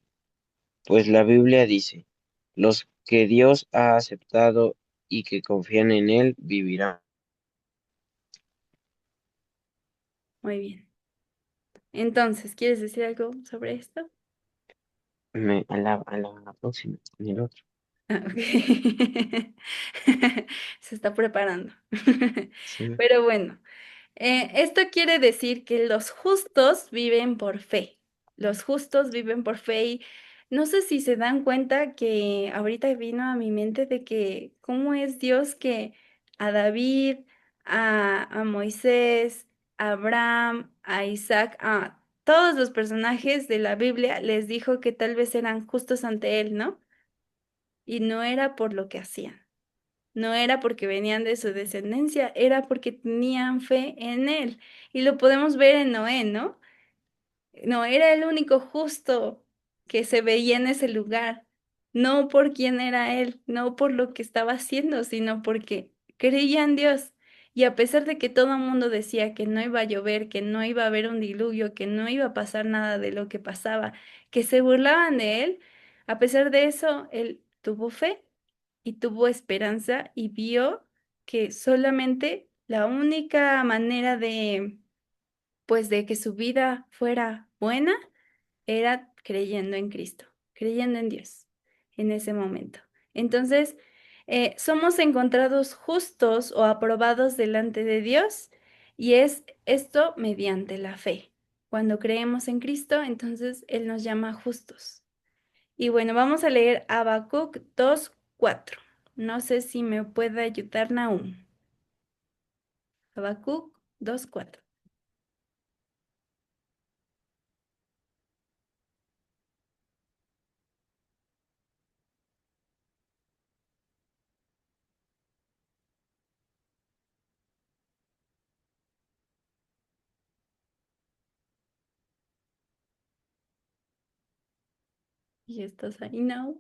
S2: pues la Biblia dice, los que Dios ha aceptado y que confían en Él vivirán.
S1: Muy bien. Entonces, ¿quieres decir algo sobre esto?
S2: A la próxima, en el otro.
S1: Ah, ok. Se está preparando.
S2: Sí.
S1: Pero bueno. Esto quiere decir que los justos viven por fe. Los justos viven por fe y no sé si se dan cuenta que ahorita vino a mi mente de que cómo es Dios que a David, a Moisés, a Abraham, a Isaac, a todos los personajes de la Biblia les dijo que tal vez eran justos ante él, ¿no? Y no era por lo que hacían. No era porque venían de su descendencia, era porque tenían fe en él. Y lo podemos ver en Noé, ¿no? No era el único justo que se veía en ese lugar, no por quién era él, no por lo que estaba haciendo, sino porque creía en Dios. Y a pesar de que todo el mundo decía que no iba a llover, que no iba a haber un diluvio, que no iba a pasar nada de lo que pasaba, que se burlaban de él, a pesar de eso, él tuvo fe y tuvo esperanza y vio que solamente la única manera de, pues, de que su vida fuera buena era creyendo en Cristo, creyendo en Dios en ese momento. Entonces, somos encontrados justos o aprobados delante de Dios y es esto mediante la fe. Cuando creemos en Cristo, entonces Él nos llama justos. Y bueno, vamos a leer Habacuc 2:4. No sé si me puede ayudar Nahum. Habacuc 2:4. ¿Y estás ahí, Nahum?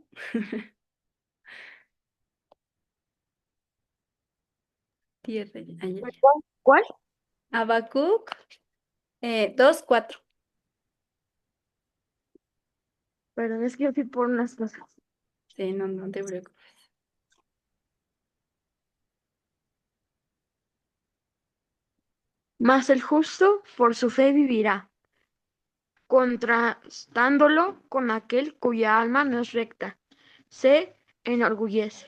S1: Tierra. Ay, ay, ay.
S4: ¿Cuál? ¿Cuál?
S1: Habacuc 2:4.
S4: Perdón, es que yo fui por unas cosas.
S1: Sí, no, no te preocupes.
S4: Mas el justo por su fe vivirá, contrastándolo con aquel cuya alma no es recta. Se enorgullece.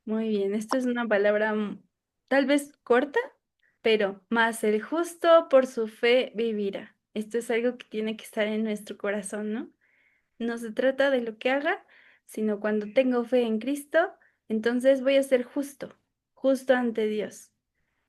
S1: Muy bien, esto es una palabra tal vez corta, pero más el justo por su fe vivirá. Esto es algo que tiene que estar en nuestro corazón, ¿no? No se trata de lo que haga, sino cuando tengo fe en Cristo, entonces voy a ser justo, justo ante Dios.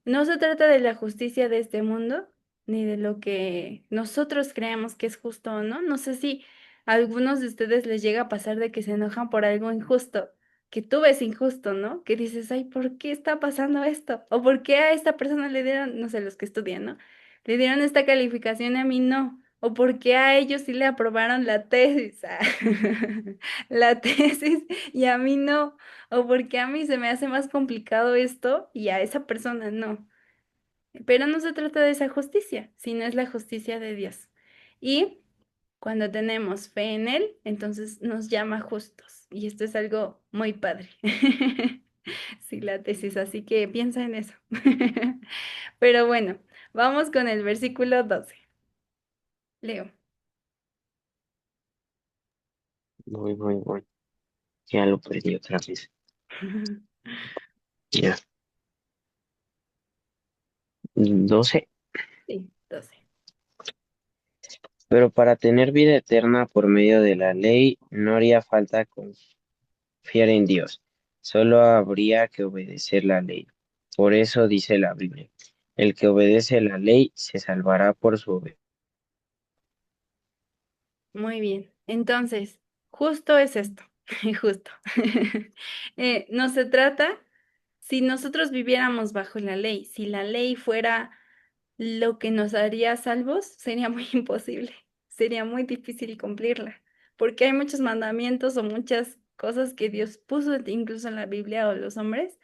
S1: No se trata de la justicia de este mundo, ni de lo que nosotros creemos que es justo o no. No sé si a algunos de ustedes les llega a pasar de que se enojan por algo injusto, que tú ves injusto, ¿no? Que dices, ay, ¿por qué está pasando esto? O ¿por qué a esta persona le dieron, no sé, los que estudian, ¿no? Le dieron esta calificación y a mí no. O ¿por qué a ellos sí le aprobaron la tesis? La tesis y a mí no. O porque a mí se me hace más complicado esto y a esa persona no. Pero no se trata de esa justicia, sino es la justicia de Dios. Y cuando tenemos fe en Él, entonces nos llama justos. Y esto es algo muy padre. Sí, la tesis, así que piensa en eso. Pero bueno, vamos con el versículo 12. Leo.
S2: Voy. Ya lo perdí otra vez. Ya. 12.
S1: Sí, 12.
S2: Pero para tener vida eterna por medio de la ley no haría falta confiar en Dios, solo habría que obedecer la ley. Por eso dice la Biblia, el que obedece la ley se salvará por su obediencia.
S1: Muy bien. Entonces, justo es esto, justo. No se trata, si nosotros viviéramos bajo la ley, si la ley fuera lo que nos haría salvos, sería muy imposible, sería muy difícil cumplirla, porque hay muchos mandamientos o muchas cosas que Dios puso incluso en la Biblia o los hombres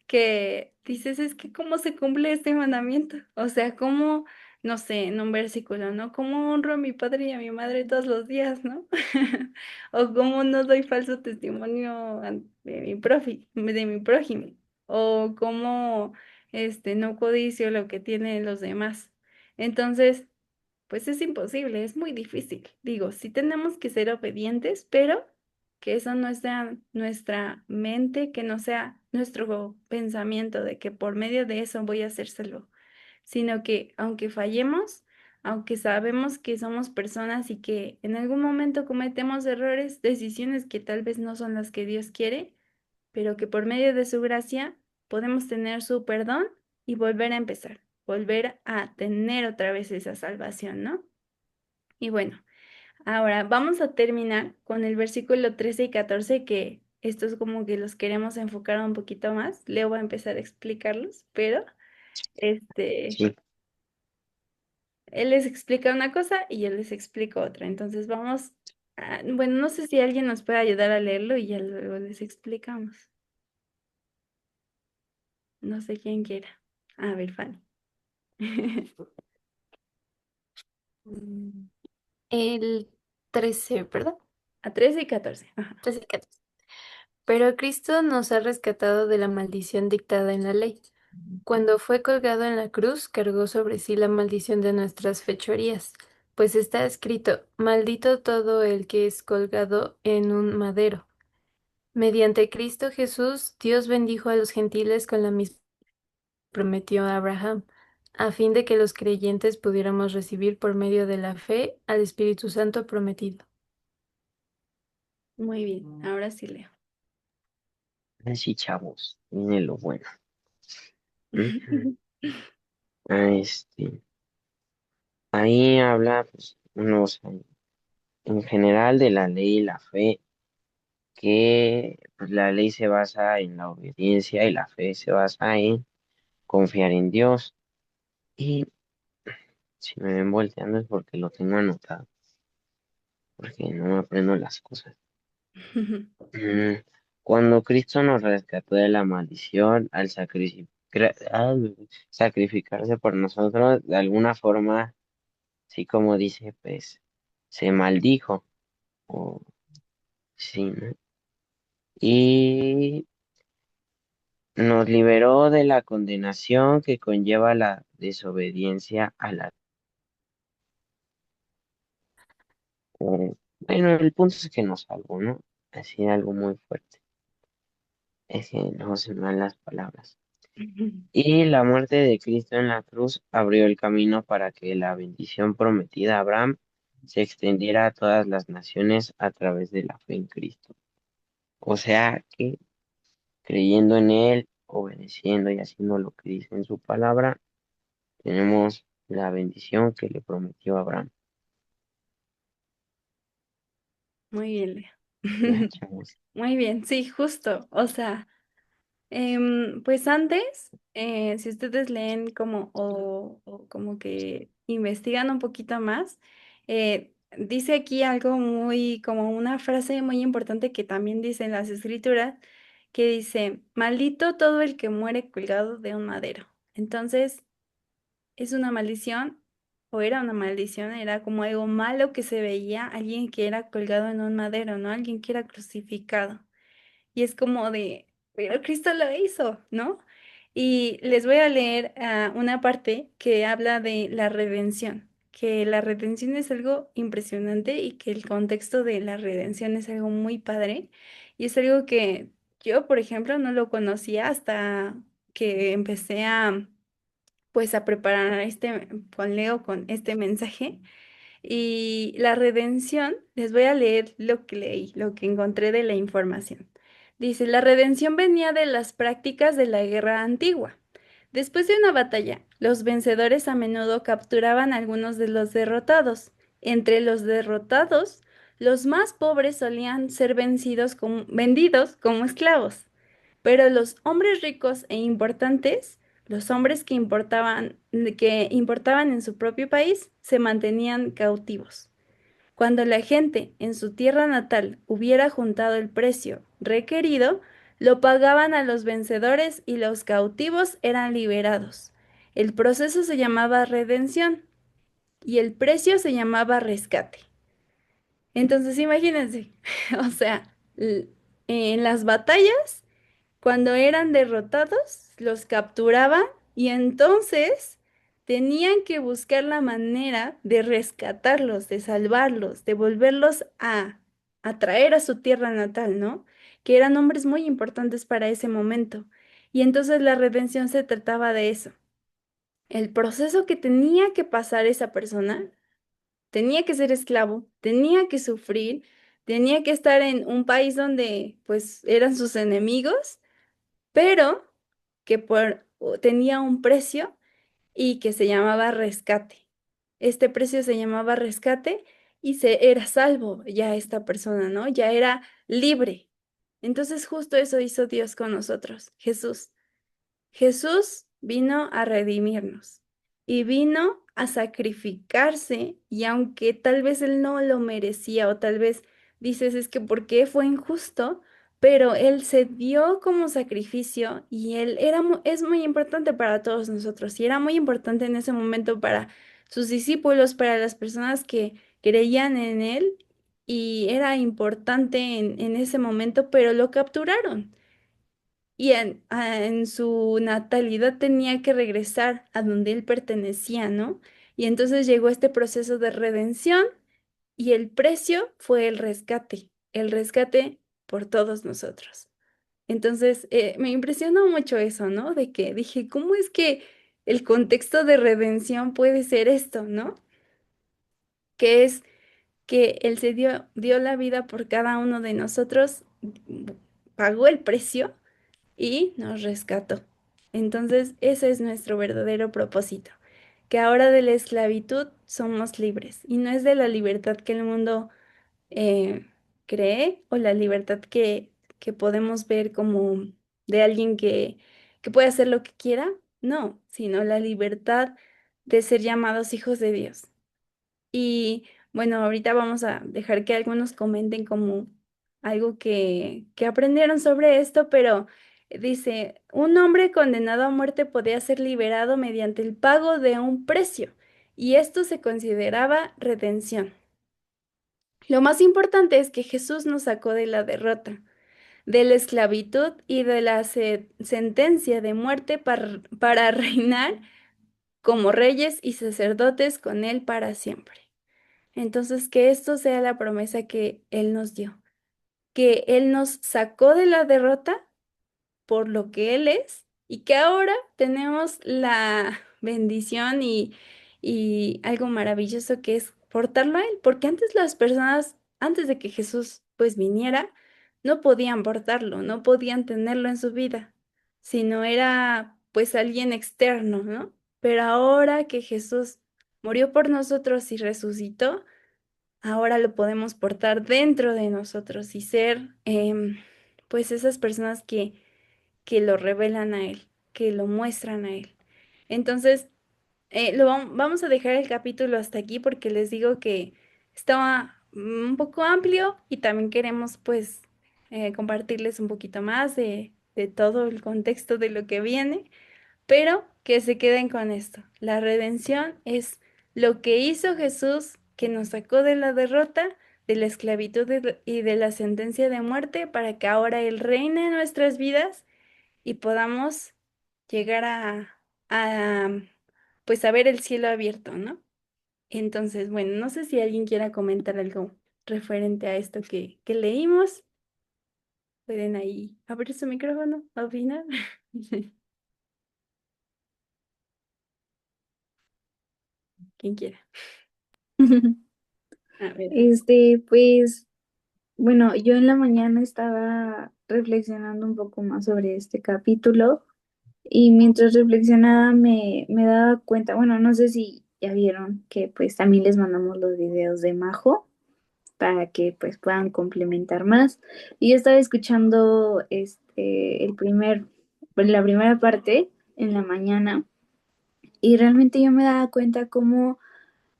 S1: que dices, es que ¿cómo se cumple este mandamiento? O sea, ¿cómo, no sé, en un versículo, ¿no? ¿Cómo honro a mi padre y a mi madre todos los días, ¿no? O cómo no doy falso testimonio de de mi prójimo. O cómo, no codicio lo que tienen los demás. Entonces, pues es imposible, es muy difícil. Digo, sí tenemos que ser obedientes, pero que eso no sea nuestra mente, que no sea nuestro pensamiento de que por medio de eso voy a ser salvo, sino que aunque fallemos, aunque sabemos que somos personas y que en algún momento cometemos errores, decisiones que tal vez no son las que Dios quiere, pero que por medio de su gracia podemos tener su perdón y volver a empezar, volver a tener otra vez esa salvación, ¿no? Y bueno, ahora vamos a terminar con el versículo 13 y 14 que estos como que los queremos enfocar un poquito más. Leo va a empezar a explicarlos, pero este,
S2: Sí,
S1: él les explica una cosa y yo les explico otra. Entonces vamos bueno, no sé si alguien nos puede ayudar a leerlo y ya luego les explicamos. No sé quién quiera. A ver, Fanny.
S5: Mm, El 13, ¿verdad?
S1: A 13 y 14. Ajá.
S5: 13 y 14. Pero Cristo nos ha rescatado de la maldición dictada en la ley. Cuando fue colgado en la cruz, cargó sobre sí la maldición de nuestras fechorías, pues está escrito, maldito todo el que es colgado en un madero. Mediante Cristo Jesús, Dios bendijo a los gentiles con la misma que prometió a Abraham, a fin de que los creyentes pudiéramos recibir por medio de la fe al Espíritu Santo prometido.
S1: Muy bien, ahora sí leo.
S2: así chavos, viene lo bueno. Ujú. Ah, ahí habla, pues, en general de la ley y la fe, que pues, la ley se basa en la obediencia y la fe se basa en confiar en Dios. Y si me ven volteando es porque lo tengo anotado, porque no me aprendo las cosas. Mm, Cuando Cristo nos rescató de la maldición al sacrificarse por nosotros, de alguna forma, sí como dice, pues se maldijo, o sí, ¿no? Y nos liberó de la condenación que conlleva la desobediencia a la... bueno, el punto es que nos salvó, ¿no? Así algo muy fuerte. Es que no se me dan las palabras. Y la muerte de Cristo en la cruz abrió el camino para que la bendición prometida a Abraham se extendiera a todas las naciones a través de la fe en Cristo. O sea que creyendo en Él, obedeciendo y haciendo lo que dice en su palabra, tenemos la bendición que le prometió a Abraham.
S1: Muy bien, Leo.
S2: Ya, chavos.
S1: Muy bien, sí, justo. O sea, pues antes, si ustedes leen como o como que investigan un poquito más, dice aquí algo muy, como una frase muy importante que también dice en las escrituras, que dice, maldito todo el que muere colgado de un madero. Entonces, es una maldición, o era una maldición, era como algo malo que se veía, alguien que era colgado en un madero, ¿no? Alguien que era crucificado. Y es como de, pero Cristo lo hizo, ¿no? Y les voy a leer una parte que habla de la redención, que la redención es algo impresionante y que el contexto de la redención es algo muy padre. Y es algo que yo, por ejemplo, no lo conocía hasta que empecé a, pues, a preparar con Leo con este mensaje. Y la redención, les voy a leer lo que leí, lo que encontré de la información. Dice, la redención venía de las prácticas de la guerra antigua. Después de una batalla, los vencedores a menudo capturaban a algunos de los derrotados. Entre los derrotados, los más pobres solían ser vendidos como esclavos. Pero los hombres ricos e importantes, los hombres que importaban en su propio país, se mantenían cautivos. Cuando la gente en su tierra natal hubiera juntado el precio requerido, lo pagaban a los vencedores y los cautivos eran liberados. El proceso se llamaba redención y el precio se llamaba rescate. Entonces, imagínense, o sea, en las batallas cuando eran derrotados, los capturaban y entonces tenían que buscar la manera de rescatarlos, de salvarlos, de volverlos a traer a su tierra natal, ¿no? Que eran hombres muy importantes para ese momento. Y entonces la redención se trataba de eso. El proceso que tenía que pasar esa persona, tenía que ser esclavo, tenía que sufrir, tenía que estar en un país donde pues eran sus enemigos, pero que tenía un precio y que se llamaba rescate. Este precio se llamaba rescate y se era salvo ya esta persona, ¿no? Ya era libre. Entonces justo eso hizo Dios con nosotros, Jesús. Jesús vino a redimirnos y vino a sacrificarse y aunque tal vez él no lo merecía o tal vez dices es que ¿por qué fue injusto? Pero él se dio como sacrificio y él es muy importante para todos nosotros y era muy importante en ese momento para sus discípulos, para las personas que creían en él y era importante en ese momento, pero lo capturaron y en su natalidad tenía que regresar a donde él pertenecía, ¿no? Y entonces llegó este proceso de redención y el precio fue el rescate por todos nosotros. Entonces, me impresionó mucho eso, ¿no? De que dije, ¿cómo es que el contexto de redención puede ser esto, ¿no? Que es que Él dio la vida por cada uno de nosotros, pagó el precio y nos rescató. Entonces, ese es nuestro verdadero propósito, que ahora de la esclavitud somos libres y no es de la libertad que el mundo eh, cree o la libertad que podemos ver como de alguien que puede hacer lo que quiera, no, sino la libertad de ser llamados hijos de Dios. Y bueno, ahorita vamos a dejar que algunos comenten como algo que aprendieron sobre esto, pero dice, un hombre condenado a muerte podía ser liberado mediante el pago de un precio, y esto se consideraba redención. Lo más importante es que Jesús nos sacó de la derrota, de la esclavitud y de la sentencia de muerte para reinar como reyes y sacerdotes con Él para siempre. Entonces, que esto sea la promesa que Él nos dio, que Él nos sacó de la derrota por lo que Él es y que ahora tenemos la bendición y algo maravilloso que es portarlo a Él, porque antes las personas, antes de que Jesús pues viniera, no podían portarlo, no podían tenerlo en su vida, sino era pues alguien externo, ¿no? Pero ahora que Jesús murió por nosotros y resucitó, ahora lo podemos portar dentro de nosotros y ser pues esas personas que lo revelan a Él, que lo muestran a Él. Entonces, vamos a dejar el capítulo hasta aquí porque les digo que estaba un poco amplio y también queremos pues compartirles un poquito más de todo el contexto de lo que viene. Pero que se queden con esto. La redención es lo que hizo Jesús, que nos sacó de la derrota, de la esclavitud y de la sentencia de muerte, para que ahora Él reine en nuestras vidas y podamos llegar a pues a ver el cielo abierto, ¿no? Entonces, bueno, no sé si alguien quiera comentar algo referente a esto que leímos. Pueden ahí abrir su micrófono, opinar. Quien quiera.
S3: Pues, bueno, yo en la mañana estaba reflexionando un poco más sobre este capítulo y mientras reflexionaba me daba cuenta, bueno, no sé si ya vieron que pues también les mandamos los videos de Majo para que pues puedan complementar más. Y yo estaba escuchando la primera parte en la mañana y realmente yo me daba cuenta cómo,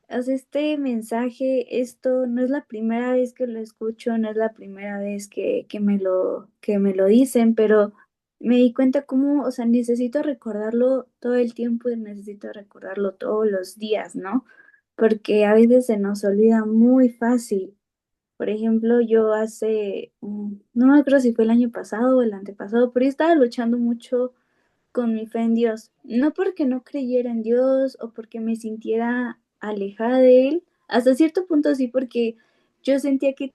S3: o sea, este mensaje, esto no es la primera vez que lo escucho, no es la primera vez que me lo dicen, pero me di cuenta cómo, o sea, necesito recordarlo todo el tiempo y necesito recordarlo todos los días, ¿no? Porque a veces se nos olvida muy fácil. Por ejemplo, yo no me acuerdo si fue el año pasado o el antepasado, pero yo estaba luchando mucho con mi fe en Dios. No porque no creyera en Dios o porque me sintiera alejada de Él, hasta cierto punto sí, porque yo sentía que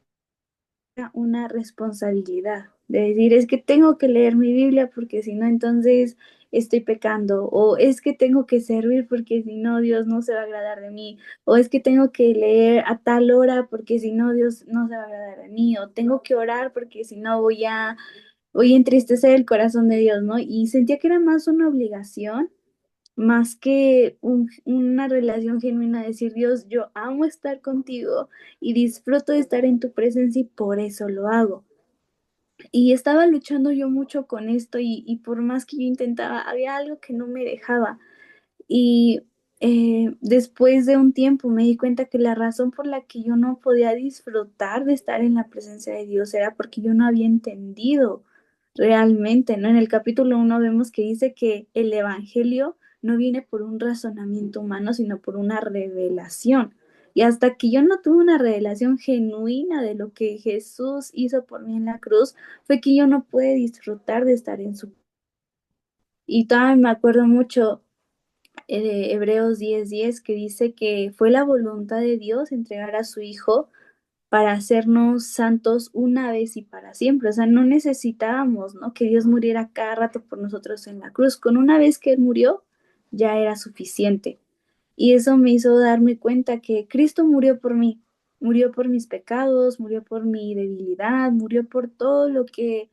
S3: una responsabilidad de decir, es que tengo que leer mi Biblia porque si no, entonces estoy pecando, o es que tengo que servir porque si no, Dios no se va a agradar de mí, o es que tengo que leer a tal hora porque si no, Dios no se va a agradar de mí, o tengo que orar porque si no voy a entristecer el corazón de Dios, ¿no? Y sentía que era más una obligación más que una relación genuina, decir, Dios, yo amo estar contigo y disfruto de estar en tu presencia y por eso lo hago. Y estaba luchando yo mucho con esto y por más que yo intentaba, había algo que no me dejaba. Y después de un tiempo me di cuenta que la razón por la que yo no podía disfrutar de estar en la presencia de Dios era porque yo no había entendido realmente, ¿no? En el capítulo 1 vemos que dice que el Evangelio no viene por un razonamiento humano, sino por una revelación. Y hasta que yo no tuve una revelación genuina de lo que Jesús hizo por mí en la cruz, fue que yo no pude disfrutar de estar en su... Y todavía me acuerdo mucho de Hebreos 10:10 que dice que fue la voluntad de Dios entregar a su Hijo para hacernos santos una vez y para siempre. O sea, no necesitábamos, ¿no? Que Dios muriera cada rato por nosotros en la cruz. Con una vez que Él murió, ya era suficiente. Y eso me hizo darme cuenta que Cristo murió por mí, murió por mis pecados, murió por mi debilidad, murió por todo lo que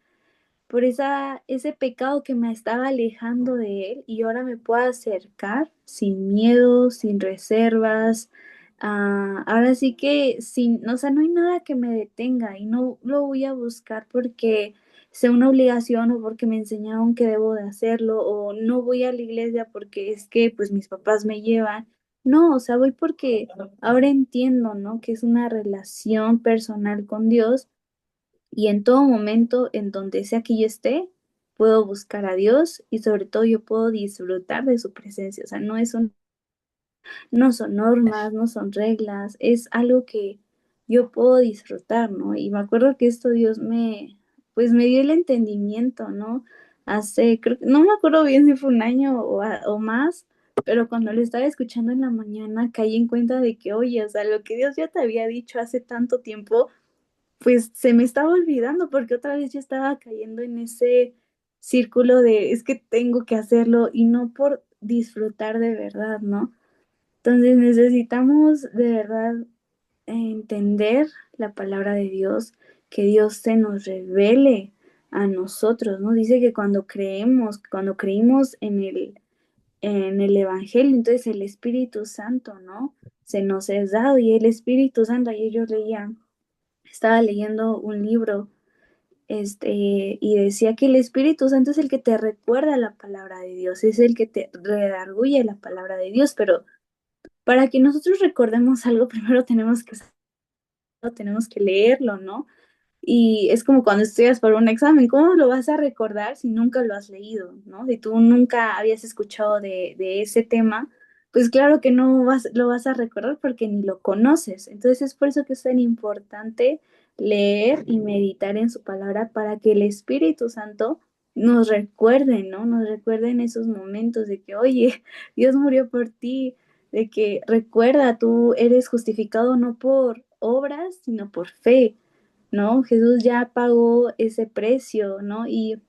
S3: por ese pecado que me estaba alejando de Él y ahora me puedo acercar sin miedo, sin reservas. Ahora sí que sin, o sea, no hay nada que me detenga y no lo voy a buscar porque sea una obligación o porque me enseñaron que debo de hacerlo o no voy a la iglesia porque es que pues mis papás me llevan. No, o sea, voy porque ahora entiendo, ¿no? Que es una relación personal con Dios y en todo momento, en donde sea que yo esté, puedo buscar a Dios y sobre todo yo puedo disfrutar de su presencia. O sea, no son normas, no son reglas, es algo que yo puedo disfrutar, ¿no? Y me acuerdo que esto pues me dio el entendimiento, ¿no? Creo que, no me acuerdo bien si fue un año o más, pero cuando lo estaba escuchando en la mañana caí en cuenta de que, oye, o sea, lo que Dios ya te había dicho hace tanto tiempo pues se me estaba olvidando porque otra vez yo estaba cayendo en ese círculo de es que tengo que hacerlo y no por disfrutar de verdad, ¿no? Entonces necesitamos de verdad entender la palabra de Dios, que Dios se nos revele a nosotros, ¿no? Dice que cuando creímos en el Evangelio, entonces el Espíritu Santo, ¿no? Se nos es dado y el Espíritu Santo, ayer yo estaba leyendo un libro, y decía que el Espíritu Santo es el que te recuerda la palabra de Dios, es el que te redarguye la palabra de Dios, pero para que nosotros recordemos algo, primero tenemos que leerlo, ¿no? Y es como cuando estudias para un examen, ¿cómo lo vas a recordar si nunca lo has leído, ¿no? Si tú nunca habías escuchado de ese tema, pues claro que lo vas a recordar porque ni lo conoces. Entonces es por eso que es tan importante leer y meditar en su palabra para que el Espíritu Santo nos recuerde, ¿no? Nos recuerde en esos momentos de que, oye, Dios murió por ti, de que recuerda, tú eres justificado no por obras, sino por fe. ¿No? Jesús ya pagó ese precio, ¿no? Y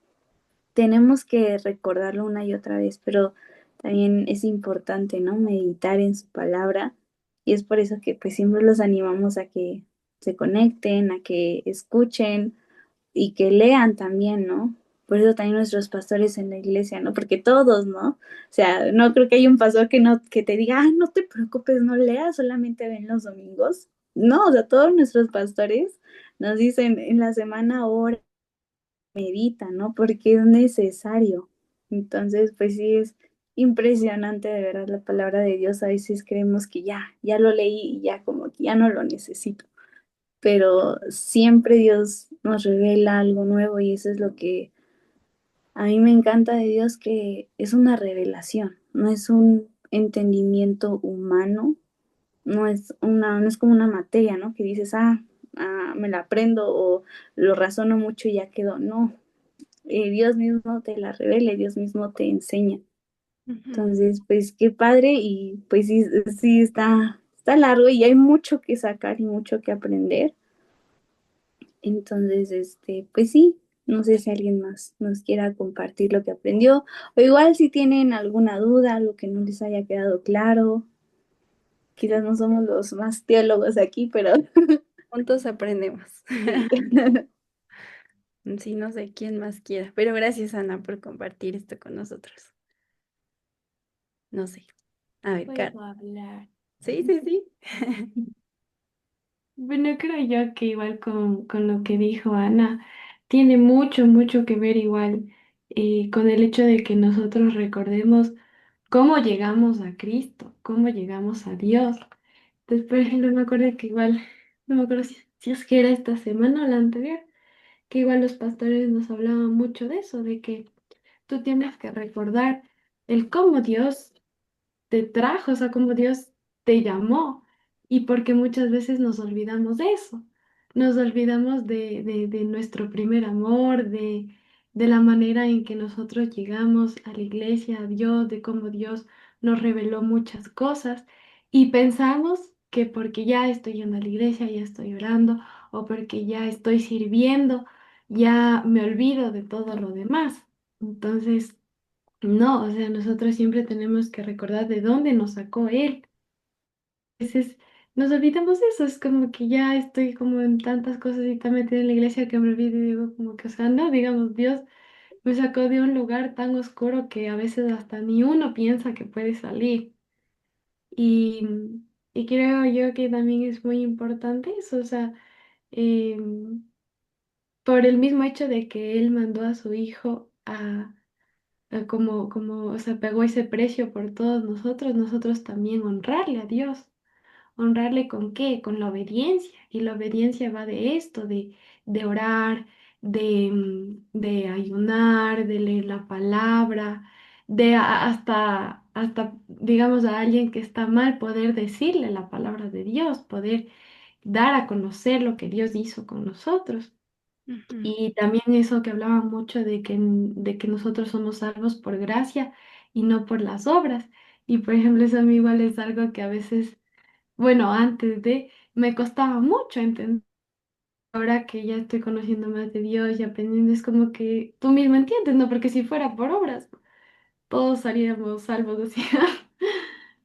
S3: tenemos que recordarlo una y otra vez, pero también es importante, ¿no? Meditar en su palabra Y es por eso que pues siempre los animamos a que se conecten, a que escuchen y que lean también, ¿no? Por eso también nuestros pastores en la iglesia, ¿no? Porque todos, ¿no? O sea, no creo que haya un pastor que no, que te diga, ah, no te preocupes, no leas, solamente ven los domingos. No, o sea, todos nuestros pastores nos dicen en la semana ora, medita, ¿no? Porque es necesario. Entonces, pues sí, es impresionante de verdad la palabra de Dios. A veces creemos que ya lo leí y ya como que ya no lo necesito, pero siempre Dios nos revela algo nuevo y eso es lo que a mí me encanta de Dios, que es una revelación, no es un entendimiento humano, no es como una materia, ¿no? Que dices, me la aprendo o lo razono mucho y ya quedó. No, Dios mismo te la revela, Dios mismo te enseña.
S1: Ujú.
S3: Entonces, pues qué padre y pues sí, sí está largo y hay mucho que sacar y mucho que aprender. Entonces, pues sí, no sé si alguien más nos quiera compartir lo que aprendió, o igual si tienen alguna duda, algo que no les haya quedado claro, quizás no somos los más teólogos aquí, pero
S1: Juntos aprendemos.
S3: sí.
S1: Sí, no sé quién más quiera, pero gracias, Ana, por compartir esto con nosotros. No sé. A ver,
S6: Puedo hablar.
S1: Sí, sí, sí.
S6: Bueno, creo yo que igual con lo que dijo Ana, tiene mucho, mucho que ver igual con el hecho de que nosotros recordemos cómo llegamos a Cristo, cómo llegamos a Dios. Entonces, por ejemplo, me acuerdo que igual, no me acuerdo si es que era esta semana o la anterior, que igual los pastores nos hablaban mucho de eso, de que tú tienes que recordar el cómo Dios te trajo, o sea, como Dios te llamó. Y porque muchas veces nos olvidamos de eso, nos olvidamos de nuestro primer amor, de la manera en que nosotros llegamos a la iglesia, a Dios, de cómo Dios nos reveló muchas cosas y pensamos que porque ya estoy yendo a la iglesia, ya estoy orando o porque ya estoy sirviendo, ya me olvido de todo lo demás. Entonces, no, o sea, nosotros siempre tenemos que recordar de dónde nos sacó Él. A veces nos olvidamos de eso, es como que ya estoy como en tantas cosas y tan metida en la iglesia que me olvido y digo como que, o sea, no, digamos, Dios me sacó de un lugar tan oscuro que a veces hasta ni uno piensa que puede salir. Y, y creo yo que también es muy importante eso, o sea, por el mismo hecho de que Él mandó a su hijo o sea, pagó ese precio por todos nosotros, nosotros también honrarle a Dios. ¿Honrarle con qué? Con la obediencia. Y la obediencia va de esto, de orar, de ayunar, de leer la palabra, hasta, digamos, a alguien que está mal, poder decirle la palabra de Dios, poder dar a conocer lo que Dios hizo con nosotros.
S1: Ujú.
S6: Y también eso que hablaban mucho de que nosotros somos salvos por gracia y no por las obras. Y por ejemplo, eso a mí igual es algo que a veces, bueno, me costaba mucho entender. Ahora que ya estoy conociendo más de Dios y aprendiendo, es como que tú mismo entiendes, ¿no? Porque si fuera por obras, todos seríamos salvos, o sea,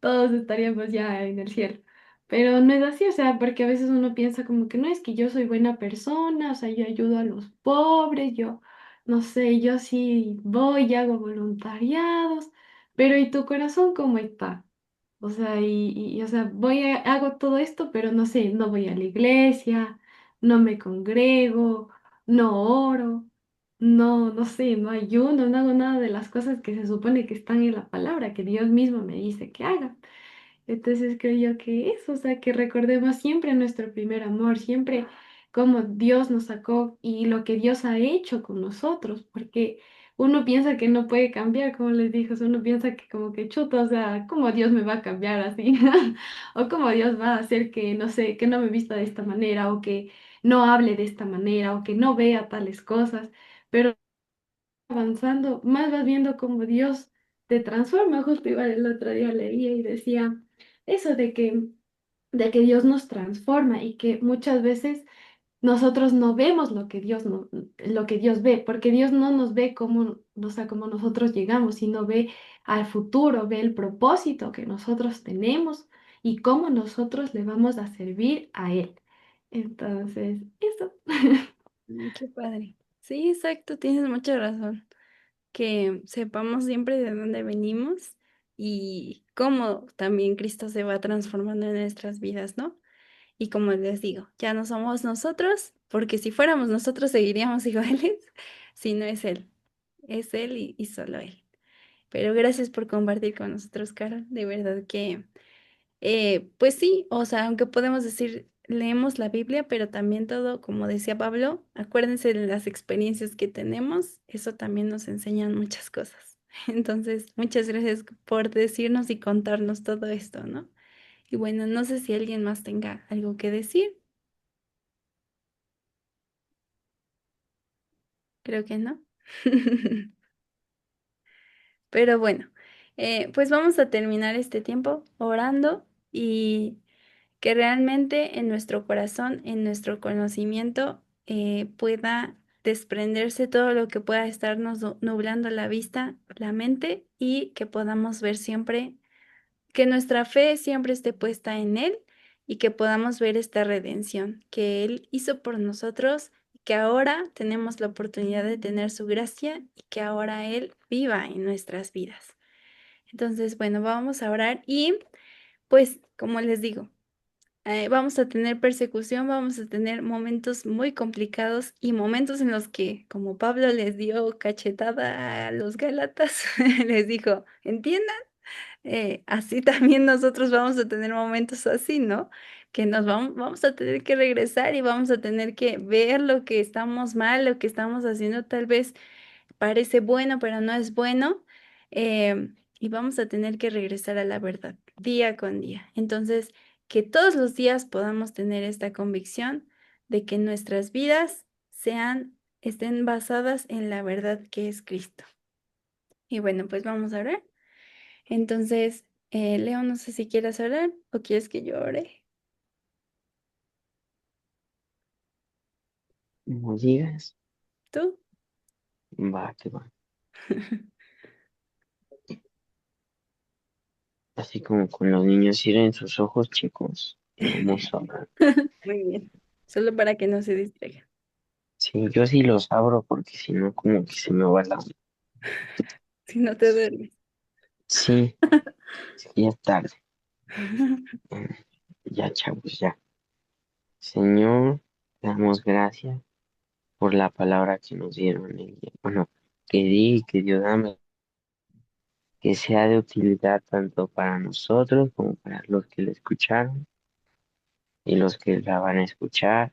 S6: todos estaríamos ya en el cielo. Pero no es así, o sea, porque a veces uno piensa como que no es que yo soy buena persona, o sea, yo ayudo a los pobres, yo, no sé, yo sí voy y hago voluntariados, pero ¿y tu corazón cómo está? O sea, o sea, hago todo esto, pero no sé, no voy a la iglesia, no me congrego, no oro, no sé, no ayuno, no hago nada de las cosas que se supone que están en la palabra, que Dios mismo me dice que haga. Entonces creo yo que eso, o sea, que recordemos siempre nuestro primer amor, siempre cómo Dios nos sacó y lo que Dios ha hecho con nosotros, porque uno piensa que no puede cambiar, como les dije, o sea, uno piensa que como que chuta, o sea, ¿cómo Dios me va a cambiar así? O cómo Dios va a hacer que, no sé, que no me vista de esta manera, o que no hable de esta manera, o que no vea tales cosas, pero avanzando, más vas viendo cómo Dios te transforma. Justo igual el otro día leía y decía eso de que Dios nos transforma y que muchas veces nosotros no vemos lo que Dios no, lo que Dios ve, porque Dios no nos ve como, o sea, como nosotros llegamos, sino ve al futuro, ve el propósito que nosotros tenemos y cómo nosotros le vamos a servir a Él. Entonces, eso.
S1: Qué padre. Sí, exacto, tienes mucha razón. Que sepamos siempre de dónde venimos y cómo también Cristo se va transformando en nuestras vidas, ¿no? Y como les digo, ya no somos nosotros, porque si fuéramos nosotros seguiríamos iguales, si no es Él y solo Él. Pero gracias por compartir con nosotros, Carol. De verdad que pues sí, o sea, aunque podemos decir, leemos la Biblia, pero también todo, como decía Pablo, acuérdense de las experiencias que tenemos, eso también nos enseñan muchas cosas. Entonces, muchas gracias por decirnos y contarnos todo esto, ¿no? Y bueno, no sé si alguien más tenga algo que decir, creo que no. Pero bueno, pues vamos a terminar este tiempo orando y que realmente en nuestro corazón, en nuestro conocimiento, pueda desprenderse todo lo que pueda estarnos nublando la vista, la mente, y que podamos ver siempre, que nuestra fe siempre esté puesta en Él y que podamos ver esta redención que Él hizo por nosotros, que ahora tenemos la oportunidad de tener su gracia y que ahora Él viva en nuestras vidas. Entonces, bueno, vamos a orar y pues, como les digo, vamos a tener persecución, vamos a tener momentos muy complicados y momentos en los que, como Pablo les dio cachetada a los Gálatas, les dijo, entiendan, así también nosotros vamos a tener momentos así, ¿no? Que vamos a tener que regresar y vamos a tener que ver lo que estamos mal, lo que estamos haciendo tal vez parece bueno, pero no es bueno, y vamos a tener que regresar a la verdad día con día. Entonces, que todos los días podamos tener esta convicción de que nuestras vidas estén basadas en la verdad que es Cristo. Y bueno, pues vamos a orar. Entonces, Leo, no sé si quieras orar o quieres que yo ore.
S2: Como digas,
S1: ¿Tú?
S2: va, que va. Así como con los niños, cierren sus ojos, chicos, y vamos a hablar.
S1: Muy bien. Solo para que no se distraigan.
S2: Sí, yo sí los abro porque si no, como que se me va la onda.
S1: Si no te duermes.
S2: Sí, sí, ya es tarde. Mm, Ya, chavos, ya. Señor, te damos gracias por la palabra que nos dieron el día. Bueno, que di y que Dios dame, que sea de utilidad tanto para nosotros como para los que la escucharon y los que la van a escuchar,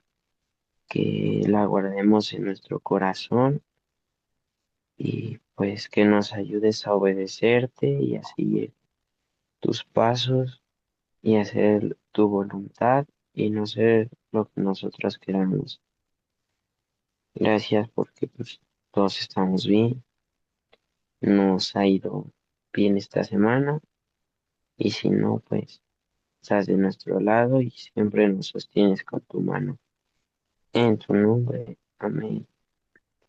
S2: que la guardemos en nuestro corazón y pues que nos ayudes a obedecerte y a seguir tus pasos y hacer tu voluntad y no ser lo que nosotros queramos. Gracias porque pues todos estamos bien, nos ha ido bien esta semana y si no pues estás de nuestro lado y siempre nos sostienes con tu mano. En tu nombre, amén.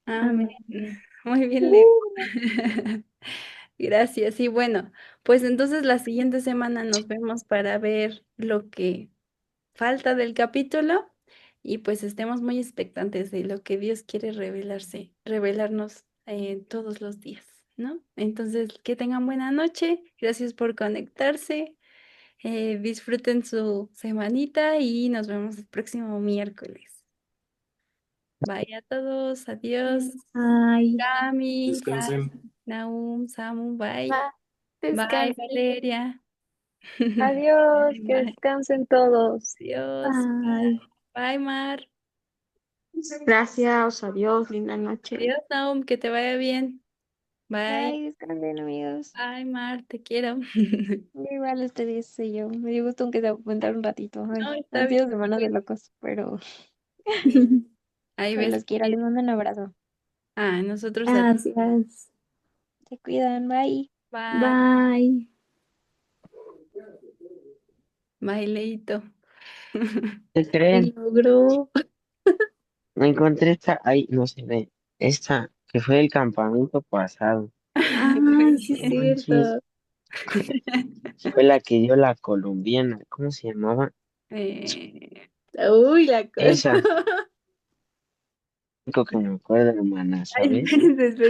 S1: Amén.
S3: Amén.
S1: Muy bien, Leo.
S3: Uh,
S1: Gracias. Y bueno, pues entonces la siguiente semana nos vemos para ver lo que falta del capítulo y pues estemos muy expectantes de lo que Dios quiere revelarnos todos los días, ¿no? Entonces, que tengan buena noche. Gracias por conectarse. Disfruten su semanita y nos vemos el próximo miércoles. Bye a todos. Adiós.
S3: Ay,
S1: Cami,
S7: Descansen.
S1: Naum, Samu, bye.
S5: Va,
S1: Bye,
S5: descansen.
S1: Valeria.
S5: Adiós, que
S1: Bye.
S5: descansen todos.
S1: Adiós.
S3: ay.
S1: Bye, Mar.
S4: Gracias, adiós, linda noche.
S1: Adiós, Naum, que te vaya bien. Bye.
S5: Bye, descansen, amigos.
S1: Ay, Mar, te quiero.
S5: Igual ustedes y yo. Me dio gusto aunque sea aguantar un ratito.
S1: No,
S5: Ay,
S1: está
S5: han
S1: bien.
S5: sido semanas de locos, pero
S1: Ahí
S5: pues
S1: ves.
S5: los quiero. Les mando un abrazo.
S1: Ah, nosotros a ti.
S3: Gracias.
S5: Se cuidan, bye.
S1: Bye.
S3: Bye.
S1: Bye, Leito.
S2: ¿Qué
S3: Se
S2: creen?
S3: logró.
S2: Me encontré esta, ahí, no se ve, esta que fue el campamento pasado.
S3: Ay, sí es
S2: No manches,
S3: cierto.
S2: Fue la que dio la colombiana. ¿Cómo se llamaba?
S1: Eh,
S3: Uy, la cosa.
S2: Esa. Lo único que me acuerdo, hermana,
S1: ay,
S2: ¿sabes?
S1: espérense,